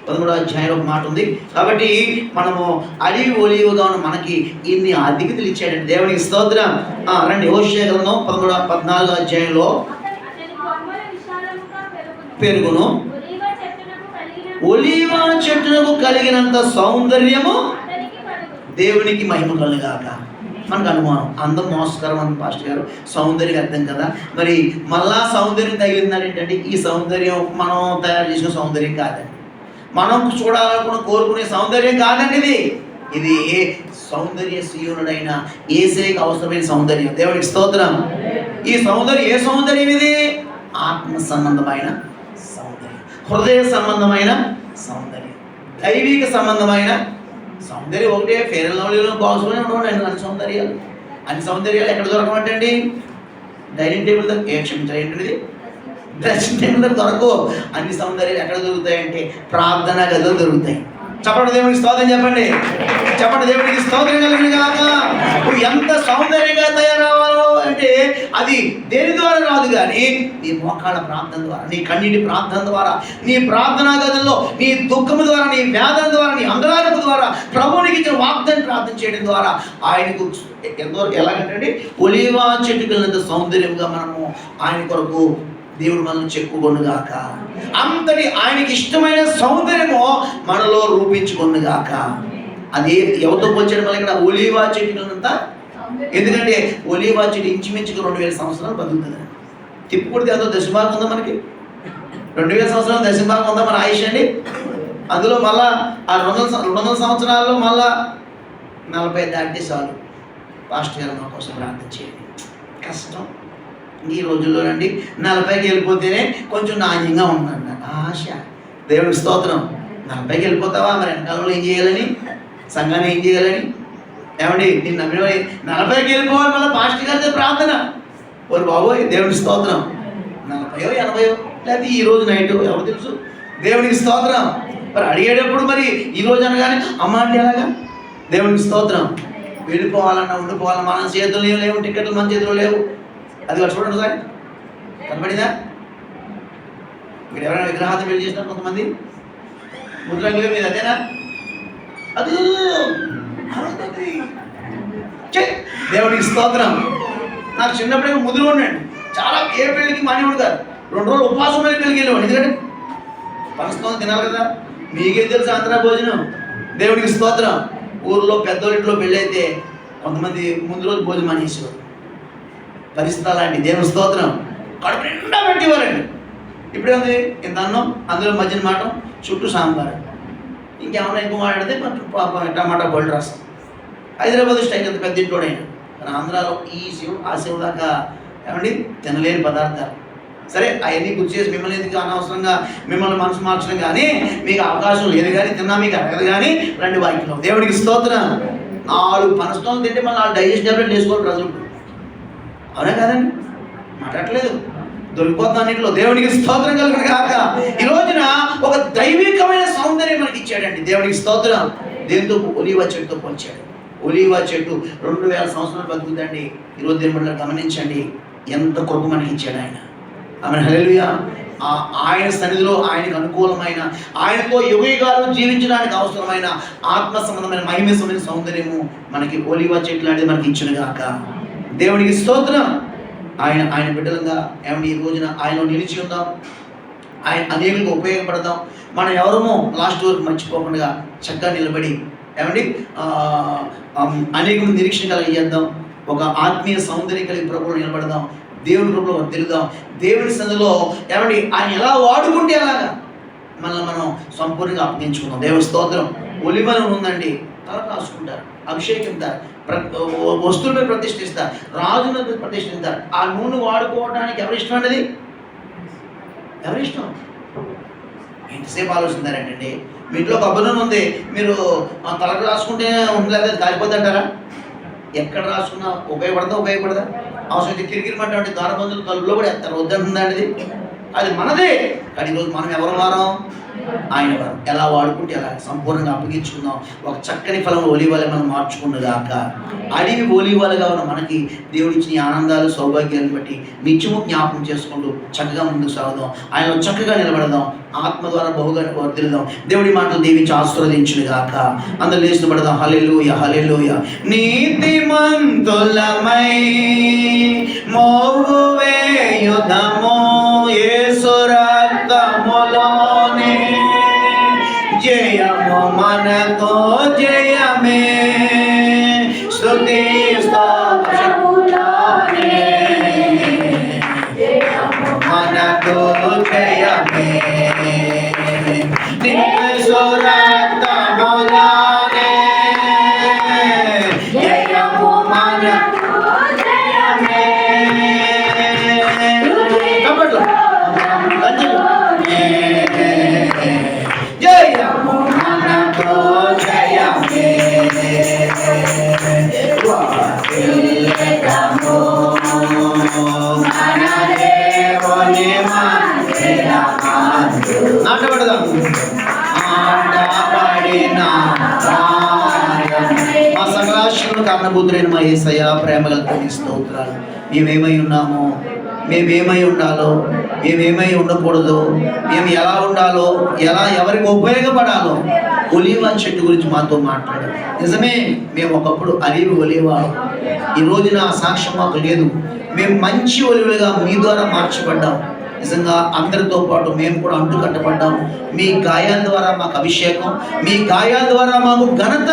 13వ అధ్యాయంలో ఒక మాట ఉంది. కాబట్టి మనము అడవి ఒలివగా ఉన్న మనకి ఇన్ని అధికతలు ఇచ్చాడండి. దేవునికి స్తోత్రం. రండి, హోషియా గ్రంథం 14వ అధ్యాయంలో పెరుగును, ఒలీవ చెట్టునకు కలిగినంత సౌందర్యము దేవునికి మహిమ కలుగాక. మనకు అనుమానం, అందం మోసకరం అని పాస్టర్ గారు, సౌందర్యం అర్థం కదా. మరి మళ్ళా సౌందర్యం తగిలిందని ఏంటంటే ఈ సౌందర్యం మనం తయారు చేసిన సౌందర్యం కాదండి, మనం చూడాలనుకున్న కోరుకునే సౌందర్యం కాదండి. ఇది సౌందర్య శ్రీయునుడైన యేసేకి అవసరమైన సౌందర్యం. దేవునికి స్తోత్రం. ఈ సౌందర్యం ఏ సౌందర్యం? ఇది ఆత్మ సంబంధమైన సౌందర్యం, హృదయ సంబంధమైన సౌందర్యం, దైవిక సంబంధమైన సౌందర్యం. ఒకటే ఫెయిర్ అండ్ లవ్లీలో బాక్స్లోనే ఉండవండి అన్ని సౌందర్యాలు ఎక్కడ దొరకమంటండి? డైనింగ్ టేబుల్ దగ్గర, క్షమించాలి ఏంటండి, డ్రెస్సింగ్ టేబుల్ దగ్గర దొరకవు. అన్ని సౌందర్యాలు ఎక్కడ దొరుకుతాయంటే ప్రార్థనా గదిలో దొరుకుతాయి. చెప్పండి దేవునికి స్తోత్రం, చెప్పండి దేవునికి స్తోత్రం కలిగిన కాక. నువ్వు ఎంత సౌందర్యంగా తయారవ్వాలో అంటే అది దేని ద్వారా రాదు, కానీ నీ మోకాళ్ళ ప్రార్థన ద్వారా, నీ కన్నీటి ప్రార్థన ద్వారా, నీ ప్రార్థనా గదుల్లో నీ దుఃఖము ద్వారా, నీ వేదన ద్వారా, నీ అంగలార్పు ద్వారా, ప్రభువునికి ఇచ్చిన వాగ్దాన్ని ప్రార్థన చేయడం ద్వారా ఆయనకు ఎంతో ఎలాగంటే ఒలీవ చెట్టుకున్నంత సౌందర్యంగా మనము ఆయన కొరకు దేవుడు మనల్ని చెప్పుకొనుగాక. అంతటి ఆయనకి ఇష్టమైన సౌందర్యము మనలో రూపించుకొనుగాక. అది ఎవరితో పోల్చాడు? మళ్ళీ ఇక్కడ ఒలీవ చెట్టుకున్నంత. ఎందుకంటే ఒలీవ చెట్టు ఇంచుమించుకు 2000 సంవత్సరాలు బతుకుతుంది. తిప్పుకొడితే అదో దశభాగం ఉందా మనకి? 2000 సంవత్సరాలు దశభాగం ఉందా మన ఆయుష్ అండి? అందులో మళ్ళా ఆ 200 సంవత్సరాల్లో మళ్ళా 40 దాటితే చాలు. పాస్టర్ గారు మా కోసం ప్రార్థన చేయండి. కష్టం ఈ రోజుల్లోనండి. 40కి వెళ్ళిపోతేనే కొంచెం నాణ్యంగా ఉందండి ఆశ. దేవుడికి స్తోత్రం. 40కి వెళ్ళిపోతావా? మరి వెనకాలంలో ఏం చేయాలని, సంఘాన్ని ఏం చేయాలని? ఏమండి, నేను నమ్మిన 40కి వెళ్ళిపోవాలి. మళ్ళీ పాస్టర్ గారితో ప్రార్థన. ఓరు బాబోయ్, దేవుడికి స్తోత్రం. 40యో 80యో లేకపోతే ఈ రోజు నైట్ ఎవరు తెలుసు? దేవుడికి స్తోత్రం. మరి అడిగేటప్పుడు మరి ఈ రోజు అనగానే అమ్మ అంటే ఎలాగా? దేవుడికి స్తోత్రం. వెళ్ళిపోవాలన్నా ఉండిపోవాలన్నా మన చేతులు లేవు, టికెట్లు మన చేతులు లేవు. అది చూడండి సార్, కనబడిందా? మీరు ఎవరైనా విగ్రహాన్ని పెళ్లి చేసినారు కొంతమంది ముద్రంగుల మీద, అదేనా? అది దేవుడికి స్తోత్రం. నాకు చిన్నప్పుడే ముద్దులు ఉన్నాడు. చాలా ఏ పెళ్ళికి మానేవాడు కాదు. 2 రోజులు ఉపవాసం మీద పెళ్ళికి వెళ్ళేవాడు. ఎందుకంటే పనస్తోని తినాలి కదా. మీకే తెలుసు ఆంధ్ర భోజనం. దేవుడికి స్తోత్రం. ఊర్లో పెద్దోళ్ళింట్లో పెళ్ళి అయితే కొంతమంది ముందు రోజు భోజనం మానేసేవారు. పరిస్థితి అలాంటి. దేవుని స్తోత్రం. కడుపు నిండా పెట్టేవారండి. ఇప్పుడేముంది? ఇంత అన్నం, అందులో మధ్యన మాట, చుట్టూ సాంబార్, ఇంకేమన్నా ఎక్కువ మాట్లాడితే టమాటా బోల్డ్ రసం. హైదరాబాద్ స్టైల్ అంత పెద్ద ఇంట్లోడైనా, కానీ ఆంధ్రాలో ఈ శివుడు ఆ శివుడు దాకా ఏమండి తినలేని పదార్థాలు. సరే, అవన్నీ గుర్తు చేసి మిమ్మల్ని ఎందుకు అనవసరంగా మిమ్మల్ని మనసు మార్చడం, కానీ మీకు అవకాశం లేదు, కానీ తిన్నా మీకు అడగదు. కానీ రండి వాక్యంలో. దేవుడికి స్తోత్రం. 4 పనస్తోలు తింటే మళ్ళీ 4 డైజెస్ట్ టాబ్లెట్ వేసుకోవాలి ప్రజలు. అవునా కాదండి? మాట్లాడలేదు, దొరికిపోతుంది అన్నింటిలో. దేవుడికి స్తోత్రం కలుగును కాక. ఈ రోజున ఒక దైవికమైన సౌందర్యం మనకి ఇచ్చాడండి. దేవుడికి స్తోత్రం. దేంతో? ఒలీవ చెట్టుతో పోల్చాడు. ఒలీవ చెట్టు 2000 సంవత్సరాలు బతుకుతుందండి. ఈరోజు దేవుళ్ళ గమనించండి ఎంత కృప మనకి ఇచ్చాడు ఆయన. ఆమె హల్లెలూయా. ఆయన సన్నిధిలో ఆయనకు అనుకూలమైన, ఆయనతో యుగయుగాలు జీవించడానికి అవసరమైన ఆత్మ సంబంధమైన మహిమమైన సౌందర్యము మనకి ఒలీవ చెట్లు అనేది మనకి ఇచ్చిన గాక. దేవుడికి స్తోత్రం. ఆయన బిడ్డలుగా ఏమంటే ఈ రోజున ఆయనలో నిలిచి ఉందాం. ఆయన అనేకులకు ఉపయోగపడదాం. మనం ఎవరమో లాస్ట్ వరకు మర్చిపోకుండా చక్కగా నిలబడి ఏమండి అనేక నిరీక్షణ కలిగి చేద్దాం. ఒక ఆత్మీయ సౌందర్యం కలిగి ప్రభువులు నిలబడదాం. దేవుని రూపంలో వర్ధిల్లుదాం. దేవుని సందులో ఏమండి ఆయన ఎలా వాడుకుంటే అలాగా మనల్ని మనం సంపూర్ణంగా అప్పగించుకుందాం. దేవుని స్తోత్రం. ఒలివ నూనె ఉందండి, తల రాసుకుంటారు, అభిషేకిస్తారు, వస్తువులను ప్రతిష్ఠిస్తారు, రాజులను ప్రతిష్ఠిస్తారు. ఆ నూనె వాడుకోవడానికి ఎవరిష్టం అండి? ఎవరిష్టం? ఎంతసేపు ఆలోచిస్తున్నారంటండి. మీ ఇంట్లో కొబ్బరి నూనె ఉంది, మీరు తలకు రాసుకుంటే ఉండలేదు, కాలిపోద్ది అంటారా? ఎక్కడ రాసుకున్నా ఉపయోగపడదా? అవసరం కిరికిరిమంటే దారబంధులు తలుపులో కూడా ఎత్తారు, వద్దంటుందండి. అది మనదే. కానీ ఈరోజు మనం ఎవరు వారం? ఆయన వారం. ఎలా వాడుకుంటే ఎలా సంపూర్ణంగా అప్పగించుకుందాం. ఒక చక్కని ఫలం ఒలివలే మనం మార్చుకున్నదాక అడివి ఒలివలుగా ఉన్న మనకి దేవుడిచ్చిన ఆనందాలు సౌభాగ్యాలను బట్టి నిత్యము జ్ఞాపకం చేసుకుంటూ చక్కగా ముందుకు సాగుదాం. ఆయన చక్కగా నిలబడదాం. ఆత్మ ద్వారా బహుగా వర్ధిల్లుదాం. దేవుడి మాటలు దీవించి ఆశీర్వదించునుగాక. అందరూ లేచి పడదాం. హల్లెలూయా, హల్లెలూయా. నీతిమంతులమై మోగు వేయుదము యేసు రక్తములోనే, జయము మనకు జయమే, స్తుతి స్తోత్రములోనే మనకు జయమే, యేసు రక్తములోనే జయము మనకు జయమే. కబడ్డీ జయము మనకు జయమే, వర్ధిల్లుదాము మన దేవుని మందిరమందు. నాటబడదాము. ఆడబడిన మా సకలాశీలు కారణభూతులైన మా యేసయ్య, ప్రేమగల స్తోత్రాలు. మేమేమై ఉన్నామో, మేమేమై ఉండాలో, మేమేమై ఉండకూడదు, మేము ఎలా ఉండాలో, ఎవరికి ఉపయోగపడాలో ఒలీవ చెట్టు గురించి మాతో మాట్లాడారు. నిజమే, మేము ఒకప్పుడు అలివి ఒలివాడు. ఈ రోజున ఆ సాక్ష్యం మాకు లేదు. మేము మంచి ఒలివలుగా మీ ద్వారా మార్చబడ్డాం. నిజంగా అందరితో పాటు మేము కూడా అంటు కట్టబడ్డాం. మీ గాయాల ద్వారా మాకు అభిషేకం, మీ గాయాల ద్వారా మాకు ఘనత,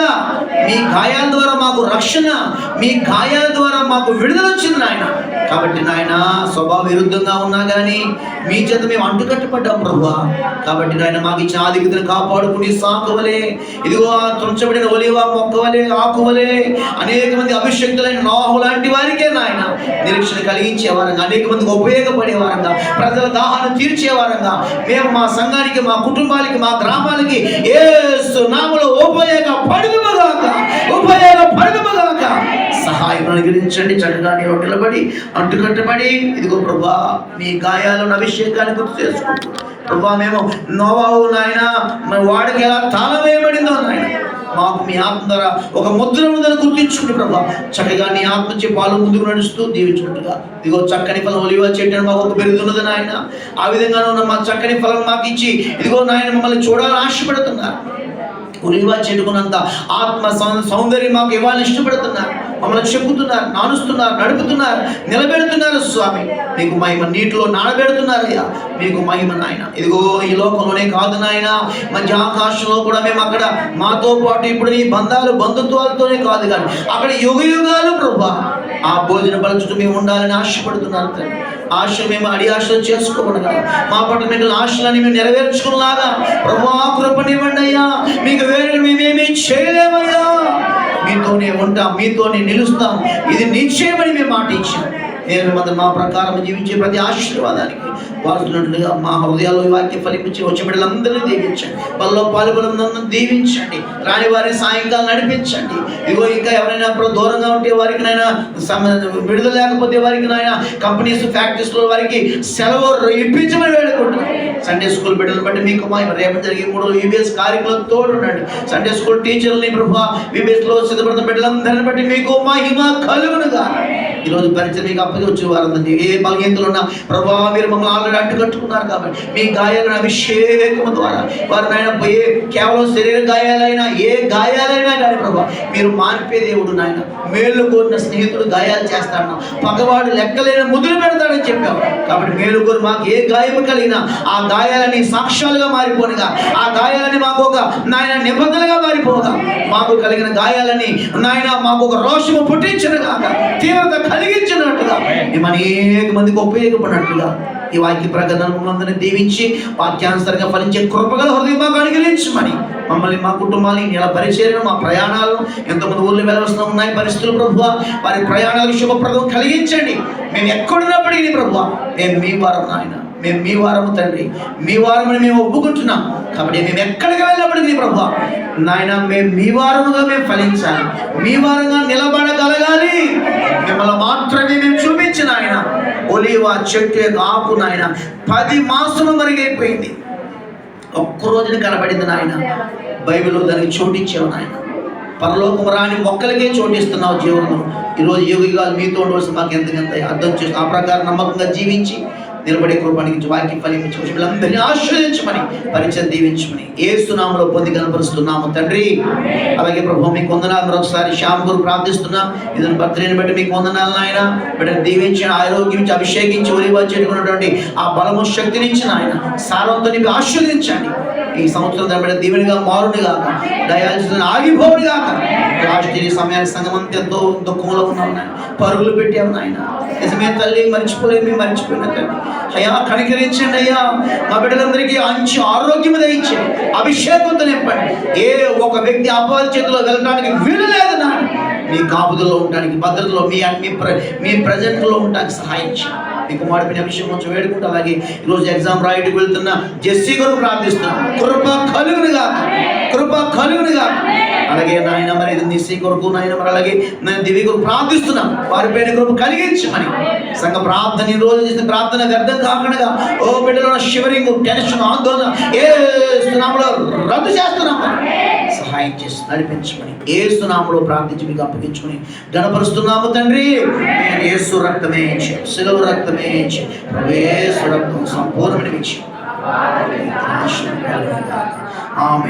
మీ గాయాల ద్వారా మాకు రక్షణ, మీ గాయాల ద్వారా మాకు విడుదల వచ్చింది నాయన. కాబట్టి నాయన స్వభావ విరుద్ధంగా ఉన్నా కానీ మీ చేత మేము అంటు కట్టబడ్డాం ప్రభువా. కాబట్టి నాయన మాకు ఇచ్చిన ఆధిక్యతను కాపాడుకుని సాకువలే, ఇదిగో తుంచబడిన ఒలివ మొక్కవలే, ఆకువలే అనేక మంది అభిషేక్తులైన నోహు లాంటి వారికే నాయన నిరీక్షణ కలిగించే వారంగా, అనేక మందికి ఉపయోగపడే వారంగా, ప్రజల దాహాన్ని తీర్చే వారంగా మేము మా సంఘానికి, మా కుటుంబాలకి, మా గ్రామాలకి యేసు నామములో ఉపయోగపడుదుముగాక సహాయం అనుగ్రహించండి. చక్కగా నీలో నిలబడి అంటుకట్టబడి ఇదిగో ప్రభా మీ గాయాలను అభిషేకాన్ని గుర్తు చేసుకుంటూ ప్రభా మేము నోవాహు నాయన వాడికి ఎలా తాళం వేయబడిందో నాయన మాకు మీ ఆత్మ ద్వారా ఒక ముద్ర ఉందని గుర్తించుకుంటే ప్రభా చక్కగా నీ ఆత్మ నుంచి పాలు ముందుకు నడుస్తూ దీవించుకుంటుగా ఇదిగో చక్కని ఫలం ఒలివ చెట్టు మాకు ఒక పెరుగుతున్నది నాయన. ఆ విధంగా ఉన్న మా చక్కని ఫలం మాకు ఇచ్చి ఇదిగో నాయన మమ్మల్ని చూడాలని ఆశపడుతున్నారు. ఒలివ చెట్టుకున్నంత ఆత్మ సౌందర్యం మాకు ఇవ్వాలని ఇష్టపడుతున్నారు. మమ్మల్ని చెప్పుతున్నారు, నానుస్తున్నారు, నడుపుతున్నారు, నిలబెడుతున్నారు. స్వామి మీకు మహిమ. నీటిలో నానబెడుతున్నారు అయ్యా, మీకు మహిమ నాయన. ఇదిగో ఈ లోకంలోనే కాదు నాయన, మధ్య ఆకాశంలో కూడా మేము అక్కడ మాతో పాటు ఇప్పుడు నీ బంధుత్వాలతోనే కాదు కానీ అక్కడ యుగ యుగాలు ప్రభా ఆ భోజన బల చుట్టూ మేము ఉండాలని ఆశపడుతున్నారు తండ్రి. ఆశ మేము అడి ఆశలు చేసుకోకూడదు. మా పట్ల మీకు ఆశలని మేము నెరవేర్చుకునేలాగా ప్రభా కృపనివ్వండి అయ్యా. మీకు వేరే మేమేమీ చేయలేమయ్యా. మీతోనే ఉంటాం, మీతోనే నిలుస్తాం. ఇది నిశ్చయమని మేము మాట ఇచ్చాం. నేను మా ప్రకారం జీవించే ప్రతి ఆశీర్వాదానికి వాడుతున్నట్లుగా మా హృదయాల్లో వాక్య ఫలించి వచ్చే బిడ్డలందరినీ దీవించండి. వాళ్ళలో పాల్గొనందరినీ దీవించండి. రాని వారిని సాయంకాలం నడిపించండి. ఇగో ఇంకా ఎవరైనా దూరంగా ఉంటే వారికి నైనా విడుదల లేకపోతే వారికి నాయన కంపెనీస్, ఫ్యాక్టరీస్లో వారికి సెలవు ఇప్పించమని వేడుకుంటున్నాం. సండే స్కూల్ బిడ్డలు బట్టి మీకు రేపు జరిగే 3 యూబీఎస్ కార్యక్రమాలు తోడుండండి. సండే స్కూల్ టీచర్లని ప్రభా యూబీఎస్లో సిద్ధపడుతున్న బిడ్డలందరిని బట్టి మీకు మహిమ కలుగునుగా. ఈరోజు పరిచయం మీకు అప్పగి వచ్చే వారందరినీ ఏ బలహీనతలు ఉన్నా ప్రభా మీరు మమ్మల్ని ఆల్రెడీ అంటుకట్టుకున్నారు కాబట్టి మీ గాయాలను అభిషేకం ద్వారా వారు నాయన కేవలం శరీర గాయాలైనా ఏ గాయాలైనా కానీ ప్రభా మీరు మాన్పే దేవుడు నాయన. మేలు కోరిన స్నేహితుడు గాయాలు చేస్తాడు, పగవాడు లెక్కలేని ముద్దులు పెడతాడని చెప్పావు కాబట్టి మేలు కోరి మాకు ఏ గాయము కలిగినా ఆ గాయాలని సాక్ష్యాలుగా మారిపోనుగా, ఆ గాయాలని మాకు ఒక నాయన నిబంధనగా మారిపోగా, మాకు కలిగిన గాయాలని నాయన మాకు ఒక రోషము పుట్టించినగా, తీవ్రత కలిగించినట్టుగా మేము అనేక మందికి ఉపయోగపడినట్లుగా ఈ వాక్య ప్రకటనలందరినీ దీవించి వాక్యానుసారంగా ఫలించే కృపగల హృదయం మాకు అనుగ్రహించమని మమ్మల్ని మా కుటుంబాన్ని ఇలా పరిచర్యను మా ప్రయాణాలను ఎంతమంది ఊళ్ళో వెళ్ళవలసిన ఉన్నాయి పరిస్థితులు ప్రభువా, వారి ప్రయాణాలకు శుభప్రదం కలిగించండి. మేము ఎక్కడున్నప్పటికీ ప్రభువా మేము మీ వారం నాయన, మేము మీ వారము తండ్రి, మీ వారమని మేము ఒప్పుకుంటున్నాం కాబట్టి మేము ఎక్కడికి వెళ్ళినప్పటికీ ప్రభువా నాయన మేము మీ వారముగా మేము ఫలించాలి, మీ వారంగా నిలబడగలగాలి. మిమ్మల్ని మాత్రమే మేము చూపించిన ఆయన ఒలీవ చెట్టు యొక్క ఆకు నాయన 10 మాసము మరిగైపోయింది, ఒక్కరోజున కనబడింది నాయన. బైబిల్లో దానికి చోటిచ్చావు నాయన. పరలోకం రాని మొక్కలకే చోటిస్తున్నావు జీవనంలో. ఈరోజు యోగిగాలు మీతో ఉండవలసి మాకు ఎంతకంత అర్థం చేసి ఆ ప్రకారం నమ్మకంగా జీవించి నిలబడే కృపానికి వాక్యం ఫలించి వీళ్ళందరినీ ఆశ్రయించమని పరిచయం దీవించమని యేసు నామములో పొంది కనపరుస్తున్నాము తండ్రి. అలాగే ప్రభు మీకు వందనాలు. మరొకసారి శ్యామ్ గురు ప్రార్థిస్తున్నా, ఇదని బర్త్డేని బట్టి మీకు వందనాలు నాయన. బిడ్డను దీవించి ఆరోగ్యించి అభిషేకించి ఒలివ చెట్టుకున్నటువంటి ఆ బలము శక్తినిచ్చిన ఆయన సారంతో నింపి ఆశ్రయించండి. ఈ సంవత్సరం దాని దీవెనిగా మారుని గాక, డయాలసిస్ ఆగిపోవుని గాక. రాష్ట్రీయ సమయానికి సంఘం అంతా ఎంతో దుఃఖంలో ఉన్నాం నాయన, పరుగులు పెట్టాము నాయన. నిజమే తల్లి, మర్చిపోలేదు, మేము మర్చిపోయిన తల్లి అయ్యా కనికరించండి అయ్యా. మా బిడ్డలందరికీ మంచి ఆరోగ్యం దయచేయండి, అభిషేకంతో నింపండి. ఏ ఒక వ్యక్తి అపవాది చేతిలో వెళ్ళడానికి వీలు లేదు నాయన. మీ కాపుదల్లో ఉండడానికి, భద్రతలో మీ ప్రజెంట్లో ఉండడానికి సహాయం చేయండి. మీ కుమారుడిని అభిషేకం కొంచెం వేడుకుంటూ అలాగే ఈరోజు ఎగ్జామ్ రాయడానికి వెళ్తున్న జెస్సీ కొరకు ప్రార్థిస్తున్నాం, కృప కలుగునుగా, కృప కలుగునుగా. అలాగే నాయన మరి నిస్సీ కొరకు నాయన మరి అలాగే నేను దివి కొరకు ప్రార్థిస్తున్నాం, వారిపైన కృప కలిగించమని. సంఘ ప్రార్థన ఈ రోజు చేసిన ప్రార్థన వ్యర్థం కాకుండా ఓ బిడ్డలో షివరింగ్, టెన్షన్, ఆందోళన యేసు నామములో రద్దు చేస్తున్నాం, సహాయం చేసి నడిపించమని యేసు నామములో ప్రార్థించి మీకు అప్పగించుకుని గణపరుస్తున్నాము తండ్రి. యేసు రక్తమే ఇచ్చి, శిలువ రక్తమే ఇచ్చి, యేసు రక్తం సంపూర్ణమైన ఇచ్చి ఆమె